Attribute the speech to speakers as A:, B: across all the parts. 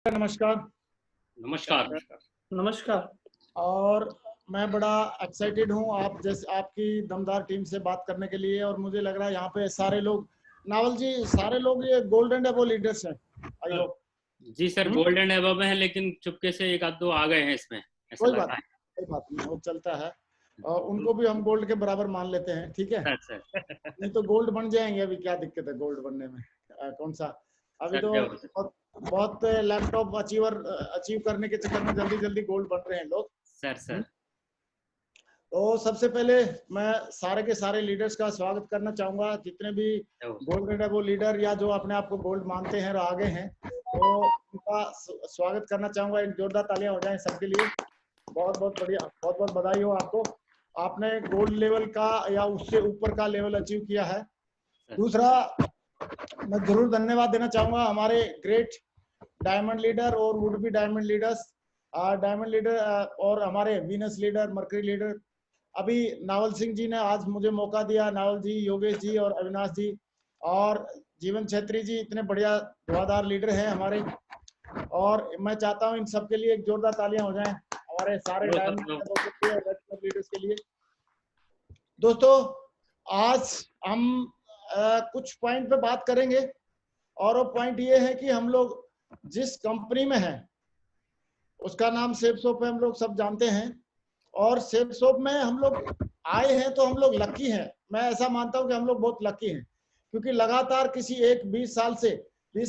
A: नमस्कार।
B: नमस्कार।
C: नमस्कार।
A: और मैं बड़ा एक्साइटेड हूँ आप जैसे आपकी दमदार टीम से बात करने के लिए, और मुझे लग रहा है यहाँ पे सारे लोग, नावल जी, सारे लोग ये गोल्ड एंड एबो लीडर्स हैं। I hope.
B: जी सर, गोल्ड एंड एबव है, लेकिन चुपके से एक आध दो आ गए हैं इसमें, ऐसा
A: कोई
B: लग रहा है।
A: कोई बात नहीं, वो चलता है। और उनको भी हम गोल्ड के बराबर मान लेते हैं, ठीक है।
B: सर
A: नहीं तो गोल्ड बन जाएंगे, अभी क्या दिक्कत है गोल्ड बनने में। कौन सा अभी
B: सर,
A: तो
B: जय हो सर।
A: बहुत लैपटॉप अचीव करने के चक्कर में जल्दी जल्दी गोल्ड बन रहे हैं लोग।
B: सर
A: तो सबसे पहले मैं सारे के सारे लीडर्स का स्वागत करना चाहूंगा, जितने भी
B: जय हो सर।
A: गोल्ड वो लीडर या जो अपने आप को गोल्ड मानते हैं और आगे हैं, तो उनका स्वागत करना चाहूंगा। एक जोरदार तालियां हो जाएं सबके लिए। बहुत बहुत बढ़िया, बहुत बहुत बधाई हो आपको, आपने गोल्ड लेवल का या उससे ऊपर का लेवल अचीव किया है। दूसरा, मैं जरूर धन्यवाद देना चाहूंगा हमारे ग्रेट डायमंड लीडर और would be diamond leaders, diamond leader और हमारे वीनस लीडर, मर्करी लीडर। अभी नावल सिंह जी ने आज मुझे मौका दिया, नावल जी, योगेश जी और अविनाश जी और जीवन छेत्री जी, इतने बढ़िया धुआंधार लीडर हैं हमारे। और मैं चाहता हूं इन सबके लिए एक जोरदार तालियां हो जाएं, हमारे सारे डायमंड लीडर्स के लिए। दोस्तों, आज हम कुछ पॉइंट पे बात करेंगे, और वो पॉइंट ये है कि हम लोग जिस कंपनी में हैं उसका नाम सेफसॉफ्ट है, हम लोग सब जानते हैं। और सेफसॉफ्ट में हम लोग आए हैं तो हम लोग लकी हैं। मैं ऐसा मानता हूं कि हम लोग बहुत लकी हैं, क्योंकि लगातार किसी एक 20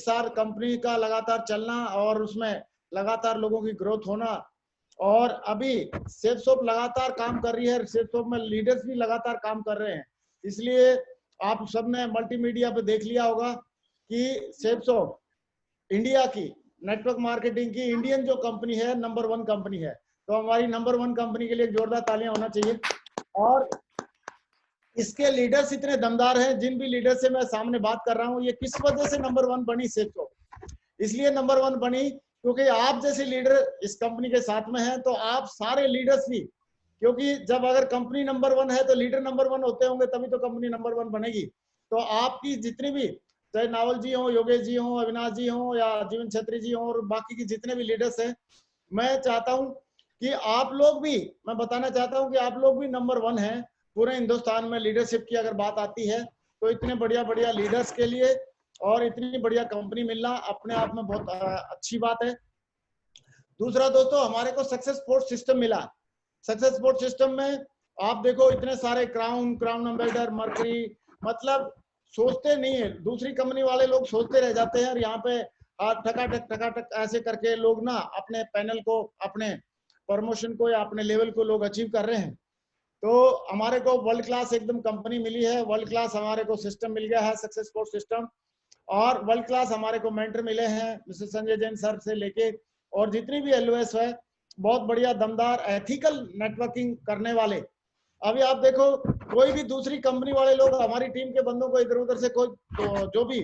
A: साल कंपनी का लगातार चलना और उसमें लगातार लोगों की ग्रोथ होना, और अभी सेफसॉफ्ट लगातार काम कर रही है, सेफसॉफ्ट में लीडर्स भी लगातार काम कर रहे हैं। इसलिए आप सबने मल्टीमीडिया पे देख लिया होगा कि सेफसॉफ्ट इंडिया की नेटवर्क मार्केटिंग की इंडियन जो कंपनी है, नंबर 1 कंपनी है। तो हमारी नंबर 1 कंपनी के लिए जोरदार तालियां होना चाहिए। और इसके लीडर्स इतने दमदार हैं, जिन भी लीडर से मैं सामने बात कर रहा हूं, ये किस वजह से नंबर 1 बनी सेफसॉफ्ट? इसलिए नंबर 1 बनी क्योंकि आप जैसे लीडर इस कंपनी के साथ में हैं, तो आप सारे लीडर्स भी, क्योंकि जब अगर कंपनी नंबर 1 है तो लीडर नंबर 1 होते होंगे, तभी तो कंपनी नंबर 1 बनेगी। तो आपकी जितनी भी, चाहे नावल जी हो, योगेश जी हो, अविनाश जी हो या जीवन छत्री जी हो, और बाकी की जितने भी लीडर्स हैं, मैं चाहता हूं कि आप लोग भी, मैं बताना चाहता हूं कि आप लोग भी नंबर 1 हैं पूरे हिंदुस्तान में। लीडरशिप की अगर बात आती है तो इतने बढ़िया बढ़िया लीडर्स के लिए और इतनी बढ़िया कंपनी मिलना अपने आप में बहुत अच्छी बात है। दूसरा दोस्तों, हमारे को सक्सेस सपोर्ट सिस्टम मिला। सक्सेस सपोर्ट सिस्टम में आप देखो इतने सारे क्राउन एम्बेसडर, मर्करी, मतलब सोचते नहीं है, दूसरी कंपनी वाले लोग सोचते रह जाते हैं, और यहाँ पे ठकाठक ऐसे करके लोग ना अपने पैनल को, अपने प्रमोशन को या अपने लेवल को लोग अचीव कर रहे हैं। तो हमारे को वर्ल्ड क्लास एकदम कंपनी मिली है, वर्ल्ड क्लास हमारे को सिस्टम मिल गया है, सक्सेस सपोर्ट सिस्टम। और वर्ल्ड क्लास हमारे को मेंटर मिले हैं, मिस्टर संजय जैन सर से लेके और जितनी भी एलओएस है, बहुत बढ़िया दमदार एथिकल नेटवर्किंग करने वाले। अभी आप देखो, कोई भी दूसरी कंपनी वाले लोग हमारी टीम के बंदों को इधर उधर से कोई तो जो भी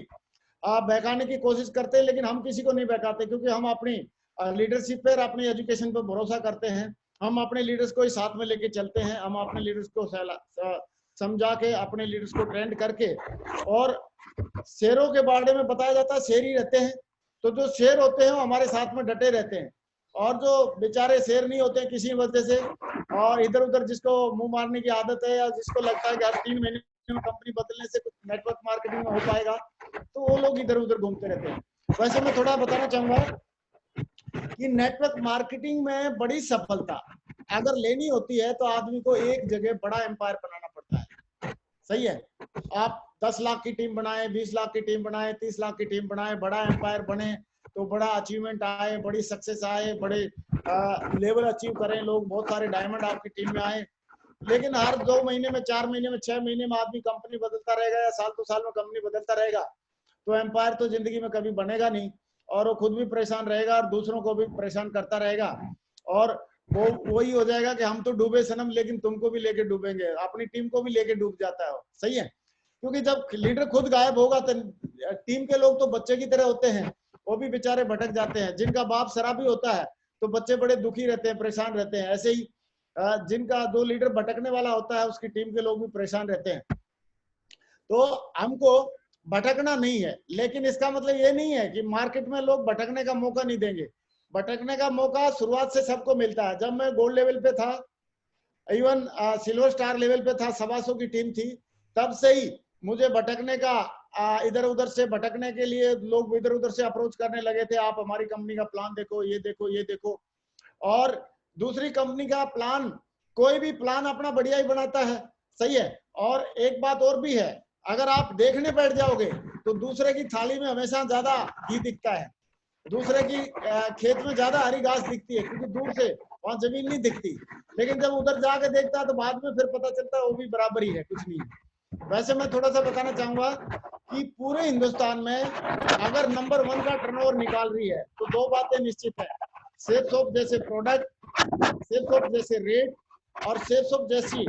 A: बहकाने की कोशिश करते हैं, लेकिन हम किसी को नहीं बहकाते, क्योंकि हम अपनी लीडरशिप पर, अपनी एजुकेशन पर भरोसा करते हैं। हम अपने लीडर्स को ही साथ में लेके चलते हैं, हम अपने लीडर्स को समझा के, अपने लीडर्स को ट्रेंड करके, और शेरों के बारे में बताया जाता है, शेर ही रहते हैं। तो जो शेर होते हैं वो हमारे साथ में डटे रहते हैं, और जो बेचारे शेर नहीं होते किसी वजह से, और इधर उधर जिसको मुंह मारने की आदत है, या जिसको लगता है कि हर 3 महीने में कंपनी बदलने से कुछ नेटवर्क मार्केटिंग में हो पाएगा, तो वो लोग इधर उधर घूमते रहते हैं। वैसे मैं थोड़ा बताना चाहूंगा कि नेटवर्क मार्केटिंग में बड़ी सफलता अगर लेनी होती है तो आदमी को एक जगह बड़ा एम्पायर बनाना पड़ता है। सही है, आप 10 लाख की टीम बनाए, 20 लाख की टीम बनाए, 30 लाख की टीम बनाए, बड़ा एम्पायर बने, तो बड़ा अचीवमेंट आए, बड़ी सक्सेस आए, बड़े लेवल अचीव करें लोग, बहुत सारे डायमंड आपकी टीम में आए। लेकिन हर 2 महीने में, 4 महीने में, 6 महीने में आदमी कंपनी बदलता रहेगा, या साल तो साल में कंपनी बदलता रहेगा, तो एम्पायर तो जिंदगी में कभी बनेगा नहीं, और वो खुद भी परेशान रहेगा और दूसरों को भी परेशान करता रहेगा। और वो वही हो जाएगा कि हम तो डूबे सनम, लेकिन तुमको भी लेके डूबेंगे, अपनी टीम को भी लेके डूब जाता है। सही है, क्योंकि जब लीडर खुद गायब होगा तो टीम के लोग तो बच्चे की तरह होते हैं, वो भी बेचारे भटक जाते हैं। जिनका बाप शराबी होता है तो बच्चे बड़े दुखी रहते हैं, परेशान रहते हैं। ऐसे ही जिनका दो लीडर भटकने वाला होता है, उसकी टीम के लोग भी परेशान रहते हैं। तो हमको भटकना नहीं है, लेकिन इसका मतलब ये नहीं है कि मार्केट में लोग भटकने का मौका नहीं देंगे। भटकने का मौका शुरुआत से सबको मिलता है। जब मैं गोल्ड लेवल पे था, इवन सिल्वर स्टार लेवल पे था, 125 की टीम थी, तब से ही मुझे भटकने का इधर उधर से भटकने के लिए लोग इधर उधर से अप्रोच करने लगे थे। आप हमारी कंपनी का प्लान देखो, ये देखो, ये देखो। और दूसरी कंपनी का प्लान, कोई भी प्लान अपना बढ़िया ही बनाता है, सही है। और एक बात और भी है, अगर आप देखने बैठ जाओगे तो दूसरे की थाली में हमेशा ज्यादा घी दिखता है, दूसरे की खेत में ज्यादा हरी घास दिखती है, क्योंकि दूर से वहां जमीन नहीं दिखती। लेकिन जब उधर जाके देखता है तो बाद में फिर पता चलता है वो भी बराबर ही है, कुछ नहीं है। वैसे मैं थोड़ा सा बताना चाहूंगा कि पूरे हिंदुस्तान में अगर नंबर 1 का टर्नओवर निकाल रही है तो दो बातें निश्चित है, सेफ सोप जैसे प्रोडक्ट, सेफ सोप जैसे रेट और सेफ सोप जैसी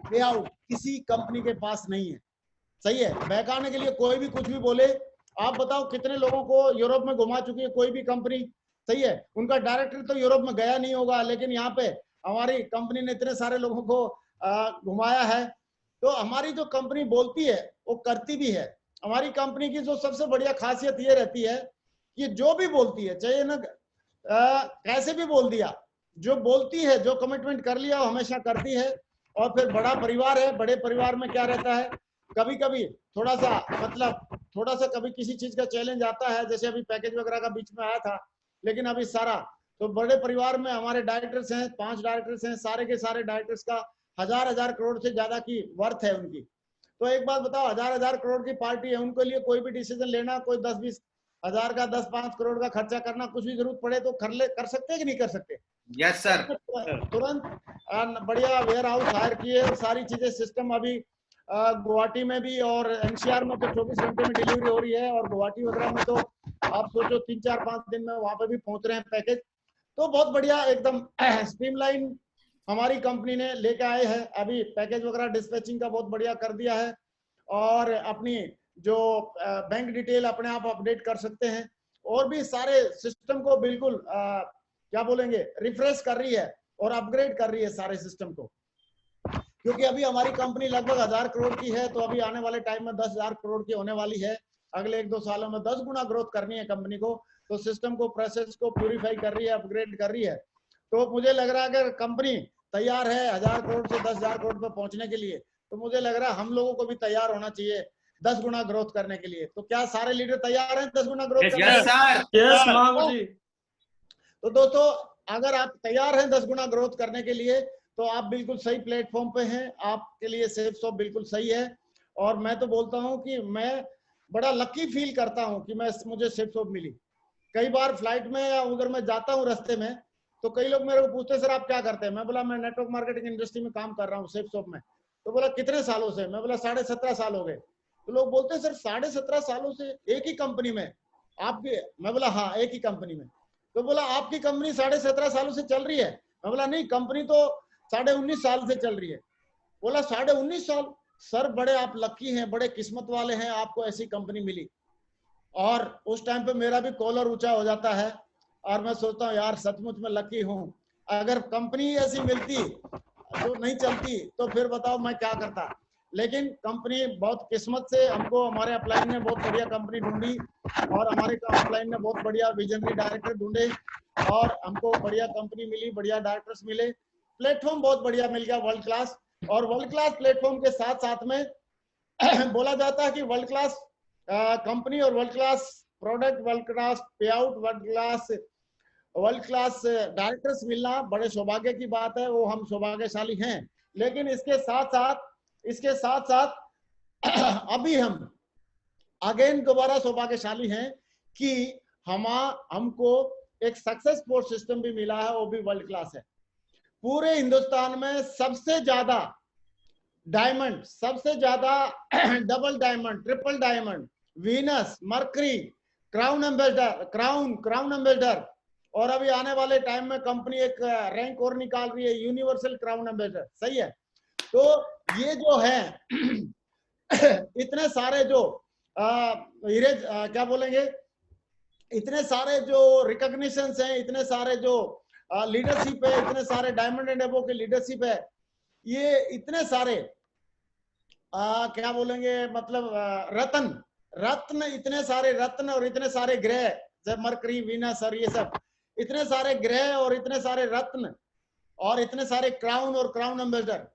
A: पे आउट किसी कंपनी के पास नहीं है, सही है। बहकाने के लिए कोई भी कुछ भी बोले। आप बताओ कितने लोगों को यूरोप में घुमा चुकी है कोई भी कंपनी, सही है। उनका डायरेक्टर तो यूरोप में गया नहीं होगा, लेकिन यहाँ पे हमारी कंपनी ने इतने सारे लोगों को घुमाया है। तो हमारी जो कंपनी बोलती है वो करती भी है। हमारी कंपनी की जो सबसे बढ़िया खासियत ये रहती है कि जो भी बोलती है, चाहे ना कैसे भी बोल दिया, जो बोलती है, जो कमिटमेंट कर लिया वो हमेशा करती है। और फिर बड़ा परिवार है, बड़े परिवार में क्या रहता है, कभी कभी थोड़ा सा मतलब थोड़ा सा कभी किसी चीज का चैलेंज आता है, जैसे अभी पैकेज वगैरह का बीच में आया था, लेकिन अभी सारा तो बड़े परिवार में हमारे डायरेक्टर्स हैं, 5 डायरेक्टर्स हैं, सारे के सारे डायरेक्टर्स का हजार करोड़ से ज्यादा की वर्थ है उनकी। तो एक बात बताओ, हजार करोड़ की पार्टी है, उनके लिए कोई भी डिसीजन लेना, कोई 10-20 हजार का 10-5 करोड़ का खर्चा करना, कुछ भी जरूरत पड़े तो कर सकते हैं कि नहीं कर सकते?
C: Yes sir.
A: तुरंत बढ़िया वेयर हाउस हायर किए, सारी चीजें सिस्टम अभी गुवाहाटी में भी और एनसीआर में तो 24 घंटे में डिलीवरी हो रही है, और गुवाहाटी वगैरह में तो आप सोचो 3-4-5 दिन में वहां पे भी पहुंच रहे हैं पैकेज। तो बहुत बढ़िया एकदम स्ट्रीमलाइन हमारी कंपनी ने लेके आए हैं। अभी पैकेज वगैरह डिस्पैचिंग का बहुत बढ़िया कर दिया है, और अपनी जो बैंक डिटेल अपने आप अपडेट कर सकते हैं, और भी सारे सिस्टम को बिल्कुल क्या बोलेंगे, रिफ्रेश कर रही है और अपग्रेड कर रही है सारे सिस्टम को। क्योंकि अभी हमारी कंपनी लगभग 1000 करोड़ की है, तो अभी आने वाले टाइम में 10,000 करोड़ की होने वाली है। अगले 1-2 सालों में 10 गुना ग्रोथ करनी है कंपनी को, तो सिस्टम को, प्रोसेस को प्यूरिफाई कर रही है, अपग्रेड कर रही है। तो मुझे लग रहा है अगर कंपनी तैयार है 1000 करोड़ से 10,000 करोड़ पर पहुंचने के लिए, तो मुझे लग रहा है हम लोगों को भी तैयार होना चाहिए 10 गुना ग्रोथ करने के लिए। तो क्या सारे लीडर तैयार हैं 10 गुना ग्रोथ करने
C: यस सर।
D: यस महागु जी।
A: तो दोस्तों, अगर आप तैयार हैं 10 गुना ग्रोथ करने के लिए, तो आप बिल्कुल सही प्लेटफॉर्म पे हैं। आपके लिए सेफ शॉप बिल्कुल सही है। और मैं तो बोलता हूं कि मैं बड़ा लकी फील करता हूं कि मुझे सेफ शॉप मिली। कई बार फ्लाइट में या उधर मैं जाता हूं रास्ते में, तो कई लोग मेरे को पूछते हैं सर आप क्या करते हैं? मैं बोला मैं नेटवर्क मार्केटिंग इंडस्ट्री में काम कर रहा हूँ सेफ शॉप में। तो बोला कितने सालों से? मैं बोला 17.5 साल हो गए। तो लोग बोलते हैं सर 17.5 सालों से एक ही कंपनी में आपके? मैं बोला हाँ, एक ही कंपनी में। तो बोला आपकी कंपनी 17.5 सालों से चल रही है? मैं बोला नहीं, कंपनी तो 19.5 साल से चल रही है। बोला 19.5 साल? सर बड़े आप लकी हैं, बड़े किस्मत वाले हैं, आपको ऐसी कंपनी मिली। और उस टाइम पे मेरा भी कॉलर ऊंचा हो जाता है, और मैं सोचता हूँ यार सचमुच में लकी हूँ। अगर कंपनी ऐसी मिलती जो नहीं चलती तो फिर बताओ मैं क्या करता। लेकिन कंपनी बहुत किस्मत से हमको, हमारे अपलाइन ने बहुत बढ़िया कंपनी ढूंढी, और हमारे अपलाइन ने बहुत बढ़िया विजनरी डायरेक्टर ढूंढे, और हमको बढ़िया कंपनी मिली, बढ़िया डायरेक्टर्स मिले, प्लेटफॉर्म बहुत बढ़िया मिल गया, वर्ल्ड क्लास। और वर्ल्ड क्लास प्लेटफॉर्म के साथ साथ में बोला जाता है कि वर्ल्ड क्लास कंपनी और world class product, world class पे आउट, वर्ल्ड क्लास डायरेक्टर्स मिलना बड़े सौभाग्य की बात है। वो हम सौभाग्यशाली हैं। लेकिन इसके साथ साथ अभी हम अगेन दोबारा सौभाग्यशाली हैं कि हमको एक सक्सेस सपोर्ट सिस्टम भी मिला है, वो भी वर्ल्ड क्लास है। पूरे हिंदुस्तान में सबसे ज्यादा डायमंड, सबसे ज्यादा double diamond, triple diamond, Venus, mercury, crown ambassador, और अभी आने वाले टाइम में कंपनी एक रैंक और निकाल रही है, यूनिवर्सल क्राउन एम्बेसडर, सही है। तो ये जो है इतने सारे जो क्या बोलेंगे, इतने सारे जो रिकॉग्निशंस हैं, इतने सारे जो लीडरशिप है, इतने सारे डायमंड एंड एबोव के लीडरशिप है, ये इतने सारे क्या बोलेंगे, मतलब रत्न रत्न, इतने सारे रत्न और इतने सारे ग्रह, जब मरकरी, वीनस और ये सब, इतने सारे ग्रह और इतने सारे रत्न और इतने सारे क्राउन और क्राउन एम्बेसडर।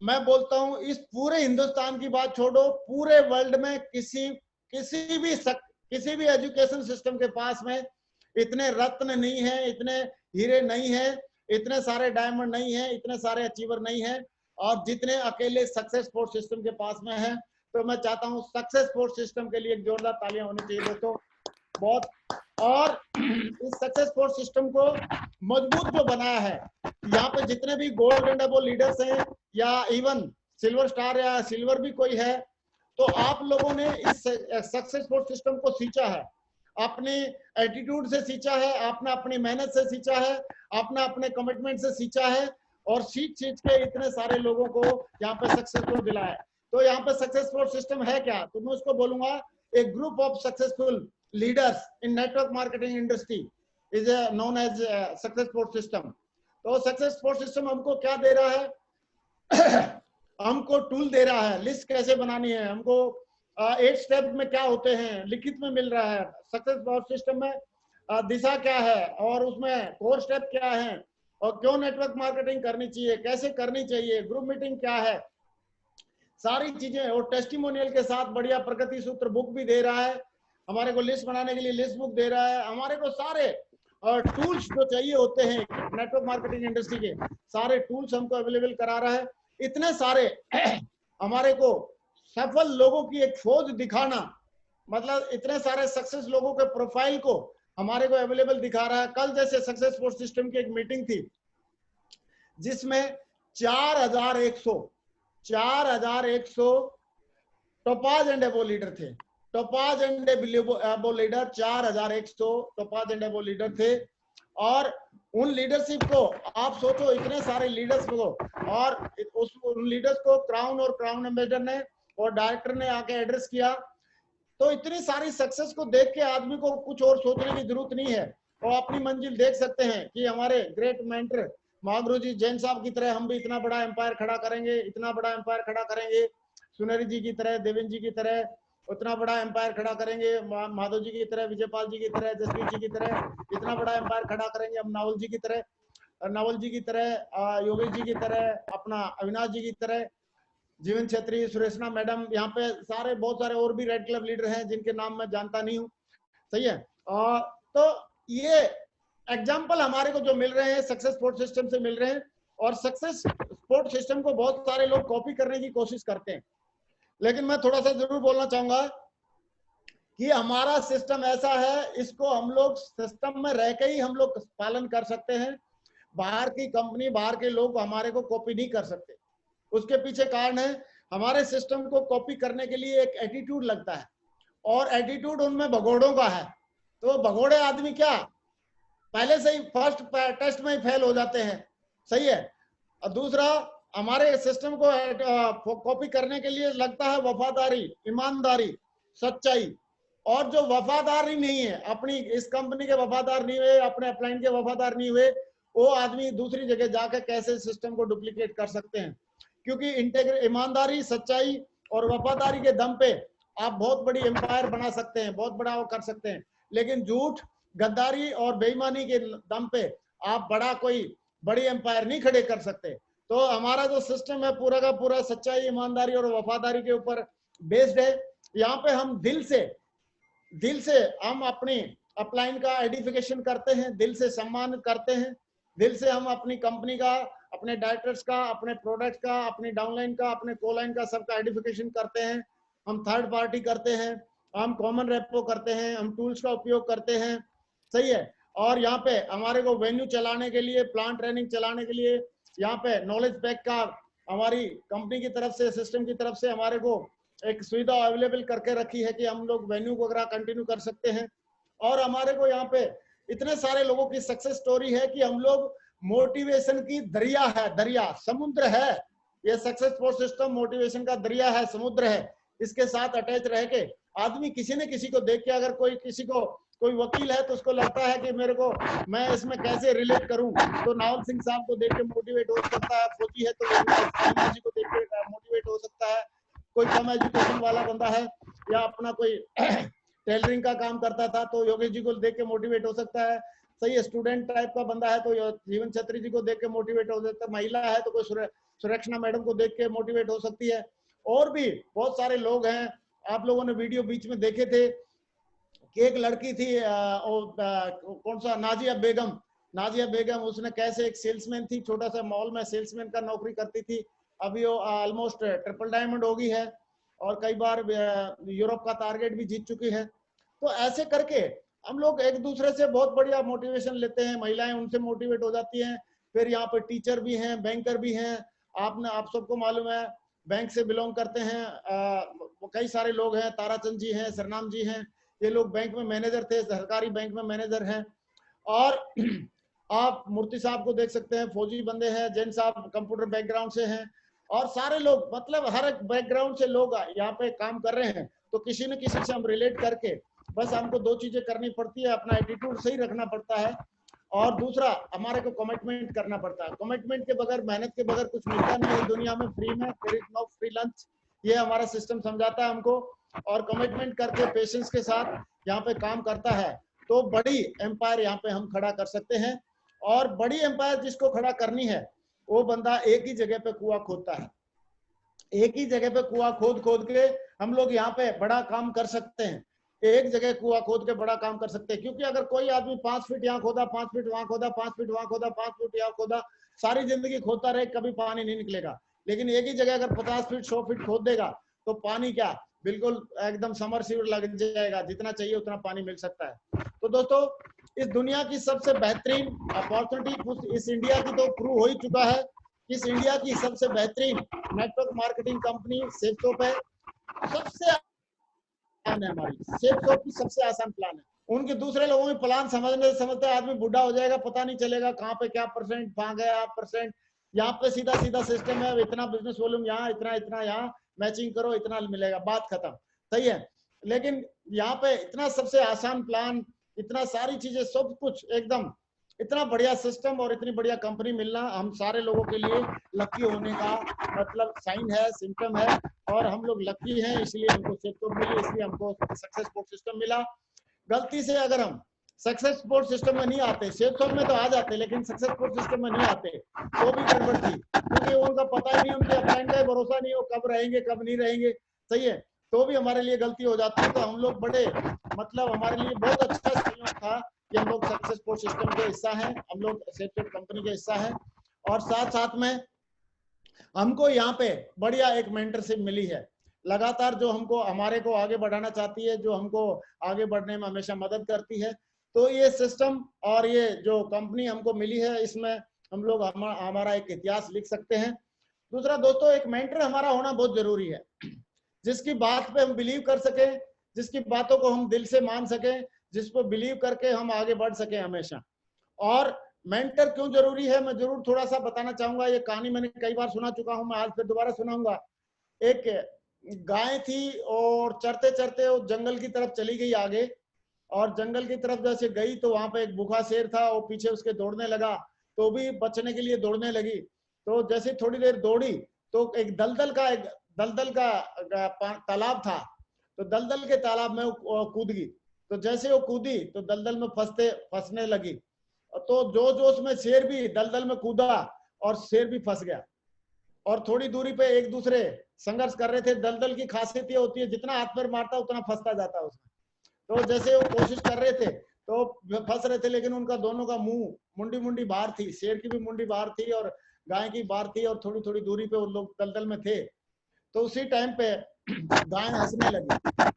A: मैं बोलता हूं इस पूरे हिंदुस्तान की बात छोड़ो, पूरे वर्ल्ड में किसी भी एजुकेशन सिस्टम के पास में इतने रत्न नहीं है, इतने हीरे नहीं है, इतने सारे डायमंड नहीं है, इतने सारे अचीवर नहीं है, और जितने अकेले सक्सेस स्पोर्ट सिस्टम के पास में है। तो मैं चाहता हूं सक्सेस स्पोर्ट सिस्टम के लिए एक जोरदार तालियां होनी चाहिए दोस्तों, बहुत। और इस सक्सेस स्पोर्ट सिस्टम को मजबूत जो बनाया है, यहाँ पे जितने भी गोल्ड एंड अबव लीडर्स हैं, या इवन सिल्वर स्टार या सिल्वर भी कोई है, तो आप लोगों ने इस सक्सेस स्पोर्ट सिस्टम को सींचा है, अपने एटीट्यूड से सींचा है, आपने अपनी मेहनत से सींचा है, आपने अपने कमिटमेंट से सींचा है, और सींच के इतने सारे लोगों को यहाँ पे सक्सेसफुल दिलाया है। तो यहाँ पे सक्सेसफुल सिस्टम है क्या, तो मैं उसको बोलूंगा एक group of successful leaders in network marketing industry is known as success sport system. तो सक्सेस स्पोर्ट सिस्टम हमको क्या दे रहा है हमको टूल दे रहा है, लिस्ट कैसे बनानी है, हमको 8 स्टेप में क्या होते हैं लिखित में मिल रहा है। सक्सेस स्पोर्ट सिस्टम में दिशा क्या है, और उसमें कोर स्टेप क्या है, और क्यों नेटवर्क मार्केटिंग करनी चाहिए, कैसे करनी चाहिए, ग्रुप मीटिंग क्या है, सारी चीजें, और टेस्टिमोनियल के साथ बढ़िया प्रगति सूत्र बुक भी दे रहा है हमारे को, लिस्ट बनाने के लिए लिस्ट बुक दे रहा है हमारे को, सारे टूल्स जो चाहिए होते हैं नेटवर्क मार्केटिंग इंडस्ट्री के, सारे टूल्स हमको अवेलेबल करा रहा है। इतने सारे हमारे को सफल लोगों की एक फौज दिखाना, मतलब इतने सारे सक्सेस लोगों के प्रोफाइल को हमारे को अवेलेबल दिखा रहा है। कल जैसे सक्सेस स्पोर्ट सिस्टम की एक मीटिंग थी जिसमें 4100 टोपाज एंड एबो लीडर थे, टोपाज एंड एबो लीडर 4100 टोपाज एंड एबो लीडर थे। और उन लीडरशिप को आप सोचो, इतने सारे लीडर्स को, और उन लीडर्स को क्राउन और क्राउन एम्बेसडर ने और डायरेक्टर ने आके एड्रेस किया। तो इतनी सारी सक्सेस को देख के आदमी को कुछ और सोचने की जरूरत नहीं है, और अपनी मंजिल देख सकते हैं कि हमारे ग्रेट मेंटर महागुरु जी जैन साहब की तरह हम भी इतना बड़ा एम्पायर खड़ा करेंगे, इतना बड़ा एम्पायर खड़ा करेंगे, सुनेरी जी की तरह, देवेंद्र जी की तरह उतना बड़ा एम्पायर खड़ा करेंगे, माधव जी की तरह, विजयपाल जी की तरह, जसवीर जी की तरह इतना बड़ा एम्पायर खड़ा करेंगे हम, नावल जी की तरह, योगेश जी की तरह, अपना अविनाश जी की तरह, जीवन छेत्री, सुरेशना मैडम, यहाँ पे सारे बहुत सारे और भी रेड क्लब लीडर हैं जिनके नाम मैं जानता नहीं हूँ, सही है। तो ये एग्जाम्पल हमारे को जो मिल रहे हैं सक्सेस स्पोर्ट सिस्टम से मिल रहे हैं, और सक्सेस स्पोर्ट सिस्टम को बहुत सारे लोग कॉपी करने की कोशिश करते हैं, लेकिन मैं थोड़ा सा जरूर बोलना चाहूंगा कि हमारा सिस्टम ऐसा है, इसको हम लोग सिस्टम में रह के ही हम लोग पालन कर सकते हैं। बाहर की कंपनी, बाहर के लोग हमारे को कॉपी नहीं कर सकते। उसके पीछे कारण है, हमारे सिस्टम को कॉपी करने के लिए एक एटीट्यूड लगता है, और एटीट्यूड उनमें भगोड़ों का है। तो भगोड़े आदमी क्या पहले से ही फर्स्ट टेस्ट में ही फेल हो जाते हैं, सही है। और दूसरा, हमारे सिस्टम को कॉपी करने के लिए लगता है वफादारी, ईमानदारी, सच्चाई। और जो वफादारी नहीं है, अपनी इस कंपनी के वफादार नहीं हुए, अपने अपलाइन के वफादार नहीं हुए, वो आदमी दूसरी जगह जाकर कैसे सिस्टम को डुप्लीकेट कर सकते हैं। क्योंकि ईमानदारी, सच्चाई और वफादारी के दम पे आप बहुत बड़ी एम्पायर बना सकते हैं, बहुत बड़ा वो कर सकते हैं, लेकिन झूठ, गद्दारी और बेईमानी के दम पे आप कोई बड़ी एम्पायर नहीं खड़े कर सकते। तो हमारा जो सिस्टम है पूरा का पूरा सच्चाई, ईमानदारी और वफादारी के ऊपर बेस्ड है। यहाँ पे हम दिल से हम अपनी अपलाइन का एडिफिकेशन करते हैं, दिल से सम्मान करते हैं, दिल से हम अपनी कंपनी का, अपने डायरेक्टर्स का, अपने प्रोडक्ट का, अपनी डाउनलाइन का, अपने कोलाइन का सबका एडिफिकेशन करते हैं। हम थर्ड पार्टी करते हैं, हम कॉमन रेपो करते हैं, हम टूल्स का उपयोग करते हैं, सही है। और यहाँ पे हमारे को वेन्यू चलाने के लिए, प्लान ट्रेनिंग चलाने के लिए, यहाँ पे नॉलेज पैक का हमारी कंपनी की तरफ से, सिस्टम की तरफ से हमारे को एक सुविधा अवेलेबल करके रखी है कि हम लोग वेन्यू वगैरह कंटिन्यू कर सकते हैं। और हमारे को यहाँ पे इतने सारे लोगों की सक्सेस स्टोरी है कि हम लोग मोटिवेशन की दरिया है, दरिया समुद्र है, ये सक्सेस स्पोर्ट सिस्टम मोटिवेशन का दरिया है, समुद्र है। इसके साथ अटैच रह के आदमी किसी न किसी को देख के, अगर कोई वकील है तो उसको लगता है कि मेरे को, मैं इसमें कैसे रिलेट करूं, तो नावल सिंह साहब को देख के मोटिवेट हो सकता है, फौजी है तो जी को देख के मोटिवेट हो सकता है, कोई कम एजुकेशन वाला बंदा है या अपना कोई टेलरिंग का काम करता था तो योगेश जी को देख के मोटिवेट हो सकता है। सही है, स्टूडेंट टाइप का बंदा है तो जीवन छत्री जी को देख के मोटिवेट हो सकता है। महिला है तो कोई सुरक्षा मैडम को देख के मोटिवेट हो सकती है। और भी बहुत सारे लोग हैं। आप लोगों ने वीडियो बीच में देखे थे कि एक लड़की थी कौन सा नाजिया बेगम, उसने कैसे एक सेल्समैन थी, छोटा सा मॉल में सेल्समैन का नौकरी करती थी, अभी वो ऑलमोस्ट ट्रिपल डायमंड हो गई है और कई बार यूरोप का टारगेट भी जीत चुकी है। तो ऐसे करके हम लोग एक दूसरे से बहुत बढ़िया मोटिवेशन लेते हैं, महिलाएं उनसे मोटिवेट हो जाती हैं। फिर यहाँ पे टीचर भी हैं, बैंकर भी हैं। आप सबको मालूम है बैंक से बिलोंग करते हैं कई सारे लोग हैं, ताराचंद जी हैं, सरनाम जी हैं, ये लोग बैंक में मैनेजर थे, सरकारी बैंक में मैनेजर हैं। और आप मूर्ति साहब को देख सकते हैं, फौजी बंदे हैं, जैन साहब कंप्यूटर बैकग्राउंड से हैं और सारे लोग मतलब हर एक बैकग्राउंड से लोग यहाँ पे काम कर रहे हैं। तो किसी न किसी से हम रिलेट करके बस हमको दो चीजें करनी पड़ती है, अपना एटीट्यूड सही रखना पड़ता है और दूसरा हमारे को कमिटमेंट करना पड़ता है। कमिटमेंट के बगैर, मेहनत के बगैर कुछ मिलता नहीं है दुनिया में फ्री में, there is no free lunch, ये हमारा सिस्टम समझाता है हमको। और कमिटमेंट करके पेशेंस के साथ यहाँ पे काम करता है तो बड़ी एम्पायर यहाँ पे हम खड़ा कर सकते हैं। और बड़ी एम्पायर जिसको खड़ा करनी है वो बंदा एक ही जगह पे कुआं खोदता है, एक ही जगह पे कुआं खोद खोद के हम लोग यहाँ पे बड़ा काम कर सकते हैं। एक जगह कुआं खोद के बड़ा काम कर सकते हैं, क्योंकि अगर कोई आदमी 5 फीट यहाँ खोदा, 5 फीट वहां खोदा, 5 फीट वहां खोदा, 5 फीट यहाँ खोदा, सारी जिंदगी खोदता रहे, कभी पानी नहीं निकलेगा। लेकिन एक ही जगह अगर 50 फीट 100 फीट खोद देगा तो पानी क्या बिल्कुल एकदम समरसीवर लग जाएगा, जितना चाहिए उतना पानी मिल सकता है। तो दोस्तों इस दुनिया की सबसे बेहतरीन अपॉर्चुनिटी इस इंडिया की तो प्रूव हो ही चुका है। इस इंडिया की सबसे बेहतरीन नेटवर्क मार्केटिंग कंपनी सेफसोप है। सबसे आसान है हमारी सेफसोप की, सबसे आसान प्लान है। उनके दूसरे लोगों में प्लान समझने समझते आदमी बूढ़ा हो जाएगा, पता नहीं चलेगा कहाँ पे क्या परसेंट कहाँ गया परसेंट। यहाँ पे सीधा सीधा सिस्टम है, इतना बिजनेस वॉल्यूम यहाँ, इतना इतना यहाँ, मैचिंग करो इतना मिलेगा, बात खत्म। सही है, लेकिन यहाँ पे इतना सबसे आसान प्लान, इतना सारी चीजें, सब कुछ एकदम इतना बढ़िया सिस्टम और इतनी बढ़िया कंपनी मिलना हम सारे लोगों के लिए लकी होने का मतलब साइन है, सिम्टम है। और हम लोग लकी हैं, इसलिए हमको सेफसोप मिली, इसलिए हमको सक्सेस सपोर्ट सिस्टम मिला। गलती से अगर हम सक्सेस सपोर्ट सिस्टम में नहीं आते, सेफसोप में तो आ जाते लेकिन सक्सेस सपोर्ट सिस्टम में नहीं आते तो भी गड़बड़ थी, क्योंकि उनका पता ही नहीं, उनके अपलाइन का भरोसा नहीं हो कब रहेंगे कब नहीं रहेंगे। सही है, तो भी हमारे लिए गलती हो जाती है। तो हम लोग बड़े मतलब हमारे लिए बहुत अच्छा संयोग था कि हम लोग सक्सेस सपोर्ट सिस्टम के हिस्सा हैं, हम लोग सेफसोप कंपनी के हिस्सा हैं। और साथ साथ में हमको यहाँ पे बढ़िया एक मेंटरशिप मिली है, लगातार जो हमको हमारे को आगे बढ़ाना चाहती है, जो हमको आगे बढ़ने में हमेशा मदद करती है। तो ये सिस्टम और ये जो कंपनी हमको मिली है, इसमें हम लोग हमारा एक इतिहास लिख सकते हैं। दूसरा दोस्तों, एक मेंटर हमारा होना बहुत जरूरी है, जिसकी बात पे हम बिलीव कर सके, जिसकी बातों को हम दिल से मान सके, जिस पर बिलीव करके हम आगे बढ़ सके हमेशा। और मेंटर क्यों जरूरी है मैं जरूर थोड़ा सा बताना चाहूंगा। ये कहानी मैंने कई बार सुना चुका हूं, मैं आज फिर दोबारा सुनाऊंगा। एक गाय थी और चरते चरते वो जंगल की तरफ चली गई आगे, और जंगल की तरफ जैसे गई तो वहां पे एक भूखा शेर था, वो पीछे उसके दौड़ने लगा, तो भी बचने के लिए दौड़ने लगी। तो जैसे थोड़ी देर दौड़ी तो एक दलदल का तालाब था, तो दलदल के तालाब में वो कूद गई। तो जैसे वो कूदी तो दलदल में फंसने लगी, तो जो जोश में शेर भी दलदल में कूदा और शेर भी फंस गया। और थोड़ी दूरी पे एक दूसरे संघर्ष कर रहे थे। दलदल की खासियत ये होती है जितना हाथ पैर मारता उतना फंसता जाता है उसमें। तो जैसे वो कोशिश कर रहे थे तो फंस रहे थे, लेकिन उनका दोनों का मुंह मुंडी बाहर थी, शेर की भी मुंडी बाहर थी और गाय की बाहर थी, और थोड़ी थोड़ी दूरी पे वो लोग दलदल में थे। तो उसी टाइम पे गाय हंसने लगी,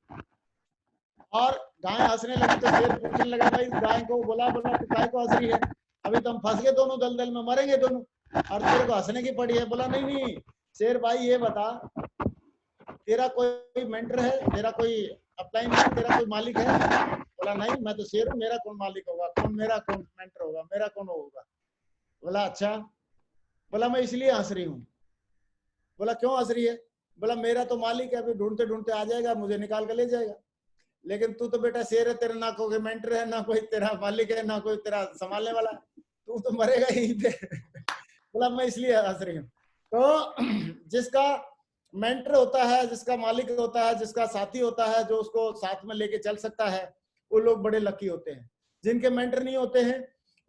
A: और गाय हंसने लगी तो शेर पूछने लगा, भाई गाय को बोला तू गाय को हंस रही है, अभी तो हम फंस गए दोनों दलदल में, मरेंगे दोनों, और तेरे को हंसने की पड़ी है। बोला नहीं शेर भाई ये बता, तेरा कोई मेंटर है, तेरा कोई अपलाइन है, तेरा कोई मालिक है? बोला नहीं मैं तो शेर हूँ, मेरा कौन मालिक होगा, मेरा कौन मेंटर होगा, मेरा कौन होगा? बोला अच्छा। बोला मैं इसलिए हंस रही हूँ। बोला क्यों हंस रही है? बोला मेरा तो मालिक है, अभी ढूंढते ढूंढते आ जाएगा, मुझे निकाल कर ले जाएगा, लेकिन तू तो बेटा शेर है, तेरा ना कोई मेंटर है, ना कोई तेरा मालिक है, ना कोई तेरा संभालने वाला, तू तो मरेगा यहीं पे। बोला मैं इसलिए हंस रही हूँ। तो जिसका मेंटर होता है, जिसका मालिक होता है, जिसका साथी होता है, जो उसको साथ में लेके चल सकता है, वो लोग बड़े लकी होते हैं। जिनके मेंटर नहीं होते हैं,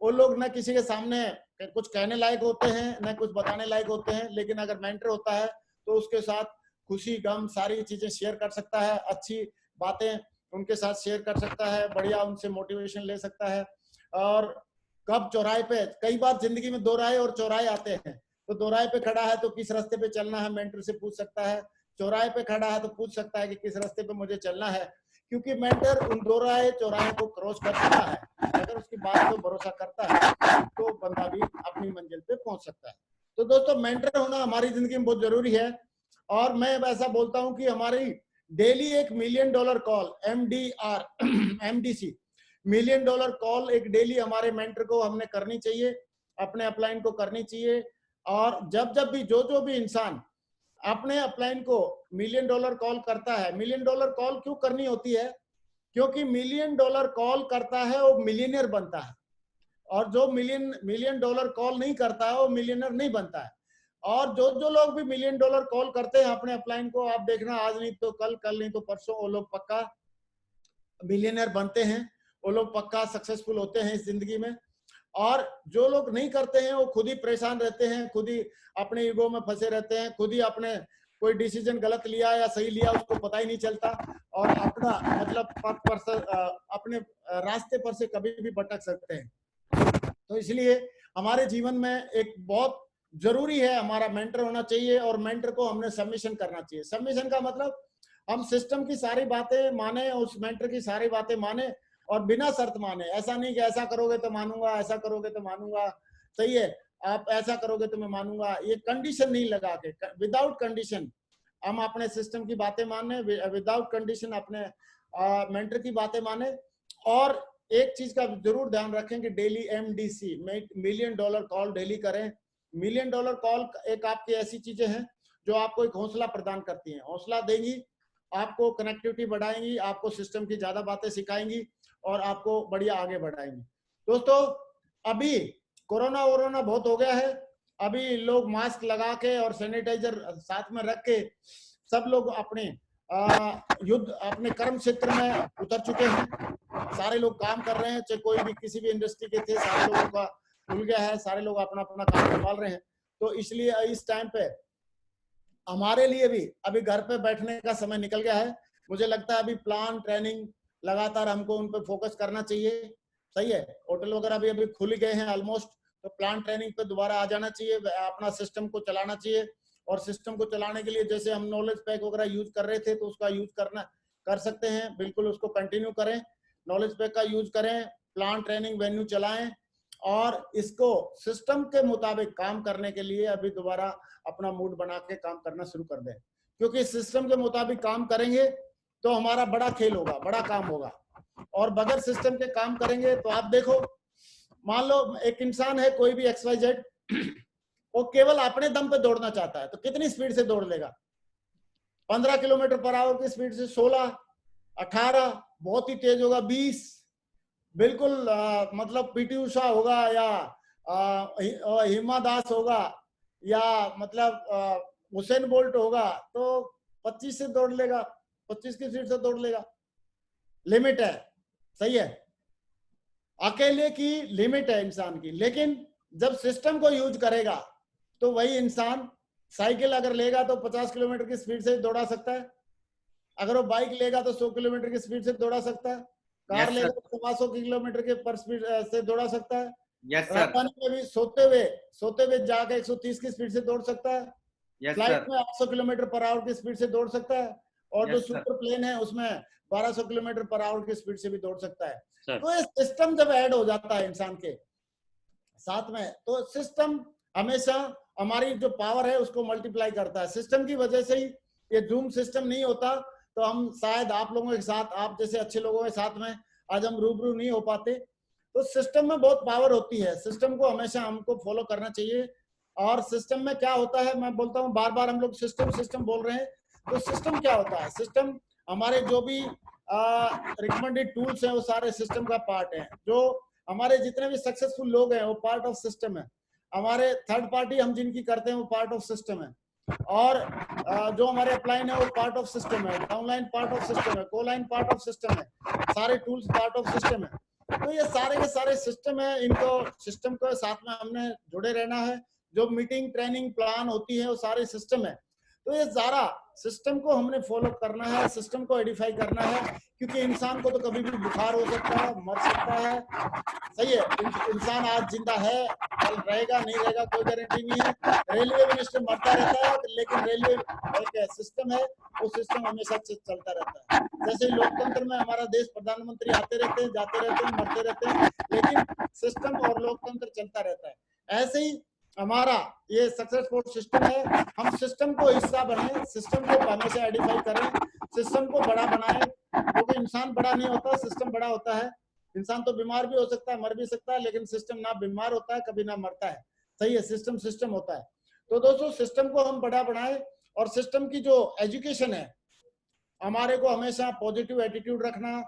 A: वो लोग ना किसी के सामने कुछ कहने लायक होते हैं, ना कुछ बताने लायक होते हैं। लेकिन अगर मेंटर होता है तो उसके साथ खुशी गम सारी चीजें शेयर कर सकता है, अच्छी बातें उनके साथ शेयर कर सकता है, बढ़िया उनसे मोटिवेशन ले सकता है। और कब चौराहे पे, कई बार जिंदगी में दो राह और चौराहे आते हैं, तो दो राह पे खड़ा है तो किस रास्ते पे चलना है मेंटर से पूछ सकता है, चौराहे पे खड़ा है तो पूछ सकता है कि किस रास्ते पे मुझे चलना है, क्योंकि मेंटर उन दो राह चौराहे को क्रॉस कर चुका है। अगर उसकी बात को भरोसा करता है तो बंदा भी अपनी मंजिल पे पहुंच सकता है। तो दोस्तों, मेंटर होना हमारी जिंदगी में बहुत जरूरी है। और मैं ऐसा बोलता हूं कि हमारी डेली एक $1 million call, MDR MDC, $1 million call एक डेली हमारे मेंटर को हमने करनी चाहिए, अपने अपलाइन को करनी चाहिए। और जब जब भी जो भी इंसान अपने अपलाइन को $1 मिलियन कॉल करता है, $1 मिलियन कॉल क्यों करनी होती है? क्योंकि $1 मिलियन कॉल करता है वो मिलियनियर बनता है, और जो मिलियन कॉल नहीं करता है वो मिलियनर नहीं बनता है। और जो लोग भी $1 मिलियन कॉल करते हैं अपने अपलाइन को, आप देखना आज नहीं तो कल, कल नहीं तो परसों, वो लोग पक्का मिलियनर बनते हैं, वो लोग पक्का सक्सेसफुल होते हैं इस जिंदगी में। और जो लोग नहीं करते हैं वो खुद ही परेशान रहते हैं, खुद ही अपने ईगो में फंसे रहते हैं, खुद ही अपने कोई डिसीजन गलत लिया या सही लिया उसको पता ही नहीं चलता, और अपना मतलब पथ पर से अपने रास्ते पर से कभी भी भटक सकते हैं। तो इसलिए हमारे जीवन में एक बहुत जरूरी है, हमारा मेंटर होना चाहिए, और मेंटर को हमने सबमिशन करना चाहिए। सबमिशन का मतलब हम सिस्टम की सारी बातें माने, उस मेंटर की सारी बातें माने, और बिना शर्त माने। ऐसा नहीं कि ऐसा करोगे तो मानूंगा, ऐसा करोगे तो मानूंगा, सही है, आप ऐसा करोगे तो मैं मानूंगा, ये कंडीशन नहीं लगा के, विदाउट कंडीशन हम अपने सिस्टम की बातें माने, विदाउट कंडीशन अपने मेंटर की बातें माने। और एक चीज का जरूर ध्यान रखें कि daily MDC, $1 million call daily करें। $1 मिलियन कॉल एक आपकी ऐसी चीजें हैं जो आपको एक हौसला प्रदान करती हैं, हौसला देंगी, आपको कनेक्टिविटी बढ़ाएंगी, आपको सिस्टम की ज्यादा बातें सिखाएंगी, और आपको बढ़िया आगे बढ़ाएंगे। दोस्तों, अभी कोरोना वोरोना बहुत हो गया है, अभी लोग मास्क लगा के और सैनिटाइजर साथ में रख के सब लोग अपने युद्ध अपने कर्म क्षेत्र में उतर चुके हैं। सारे लोग काम कर रहे हैं, चाहे कोई भी किसी भी इंडस्ट्री के थे, सारे लोगों का खुल गया है, सारे लोग अपना अपना काम संभाल रहे हैं। तो इसलिए इस टाइम पे हमारे लिए भी अभी घर पे बैठने का समय निकल गया है। मुझे लगता है अभी प्लान ट्रेनिंग लगातार हमको उन पर फोकस करना चाहिए, सही है। होटल वगैरह भी अभी खुल गए हैं ऑलमोस्ट, तो प्लान ट्रेनिंग पे दोबारा आ जाना चाहिए, अपना सिस्टम को चलाना चाहिए। और सिस्टम को चलाने के लिए जैसे हम नॉलेज पैक वगैरह यूज कर रहे थे, तो उसका यूज कर सकते हैं, बिल्कुल उसको कंटिन्यू करें, नॉलेज पैक का यूज करें, प्लान ट्रेनिंग वेन्यू चलाएं, और इसको सिस्टम के मुताबिक काम करने के लिए अभी दोबारा अपना मूड बना के काम करना शुरू कर दें। क्योंकि सिस्टम के मुताबिक काम करेंगे तो हमारा बड़ा खेल होगा, बड़ा काम होगा। और बगैर सिस्टम के काम करेंगे तो आप देखो, मान लो एक इंसान है, कोई भी XYZ, वो केवल अपने दम पे दौड़ना चाहता है, तो कितनी स्पीड से दौड़ लेगा? 15 किलोमीटर पर आवर की स्पीड से, 16, 18, बहुत ही तेज होगा 20, बिल्कुल मतलब PT उषा होगा, या हिमा दास होगा, या मतलब हुसैन बोल्ट होगा, तो 25 से दौड़ लेगा, 25 की स्पीड से दौड़ लेगा। लिमिट है, सही है, अकेले की लिमिट है इंसान की। लेकिन जब सिस्टम को यूज करेगा तो वही इंसान साइकिल अगर लेगा तो 50 किलोमीटर की स्पीड से दौड़ा सकता है, अगर वो बाइक लेगा तो 100 किलोमीटर की स्पीड से दौड़ा सकता है, कार लेगा तो 100 किलोमीटर के पर स्पीड से दौड़ा सकता है। राजधानी में भी सोते हुए जाके 130 की स्पीड से दौड़ सकता है। फ्लाइट में 800 किलोमीटर पर आवर की स्पीड से दौड़ सकता है, और जो सुपर प्लेन है उसमें 1200 किलोमीटर पर आवर की स्पीड से भी दौड़ सकता है। तो ये सिस्टम जब ऐड हो जाता है इंसान के साथ में, तो सिस्टम हमेशा हमारी जो पावर है उसको मल्टीप्लाई करता है। सिस्टम की वजह से ही ये जूम सिस्टम नहीं होता तो हम शायद आप लोगों के साथ, आप जैसे अच्छे लोगों के साथ में आज हम रूबरू नहीं हो पाते। तो सिस्टम में बहुत पावर होती है, सिस्टम को हमेशा हमको फॉलो करना चाहिए। और सिस्टम में क्या होता है, मैं बोलता हूँ बार बार हम लोग सिस्टम सिस्टम बोल रहे हैं, तो सिस्टम क्या होता है? सिस्टम हमारे जो भी रिकमेंडेड टूल्स हैं वो सारे सिस्टम का पार्ट है। जो हमारे जितने भी सक्सेसफुल लोग हैं वो पार्ट ऑफ सिस्टम है। हमारे थर्ड पार्टी हम जिनकी करते हैं वो पार्ट ऑफ सिस्टम है। और जो हमारे अपलाइन है वो पार्ट ऑफ सिस्टम है, डाउनलाइन पार्ट ऑफ सिस्टम है, कोलाइन पार्ट ऑफ सिस्टम है, सारे टूल्स पार्ट ऑफ सिस्टम है। तो ये सारे के सारे सिस्टम है, इनको सिस्टम के साथ में हमने जुड़े रहना है। जो मीटिंग ट्रेनिंग प्लान होती है वो सारे सिस्टम है। तो ये सारा सिस्टम को हमने फॉलो करना है, सिस्टम को एडिफाई करना है, क्योंकि इंसान को तो कभी भी बुखार हो सकता है, मर सकता है, सही है। इंसान आज जिंदा है, कल रहेगा नहीं रहेगा कोई गारंटी नहीं है। रेलवे मिनिस्टर मरता रहता है, लेकिन रेलवे एक सिस्टम है, वो सिस्टम हमेशा चलता रहता है। जैसे लोकतंत्र में हमारा देश प्रधानमंत्री आते रहते हैं, जाते रहते हैं, मरते रहते हैं, लेकिन सिस्टम और लोकतंत्र चलता रहता है। ऐसे ही हमारा ये सक्सेसफुल सिस्टम है। हम सिस्टम को हिस्सा बने, सिस्टम को हमेशा एडिफाई करें, सिस्टम को बड़ा बनाएं, क्योंकि इंसान बड़ा नहीं होता, सिस्टम बड़ा होता है। इंसान तो बीमार भी हो सकता है, मर भी सकता है, लेकिन सिस्टम ना बीमार होता है, कभी ना मरता है, सही है। सिस्टम सिस्टम होता है। तो दोस्तों सिस्टम को हम बड़ा बनाएं, और सिस्टम की जो एजुकेशन है, हमारे को हमेशा पॉजिटिव एटीट्यूड रखना,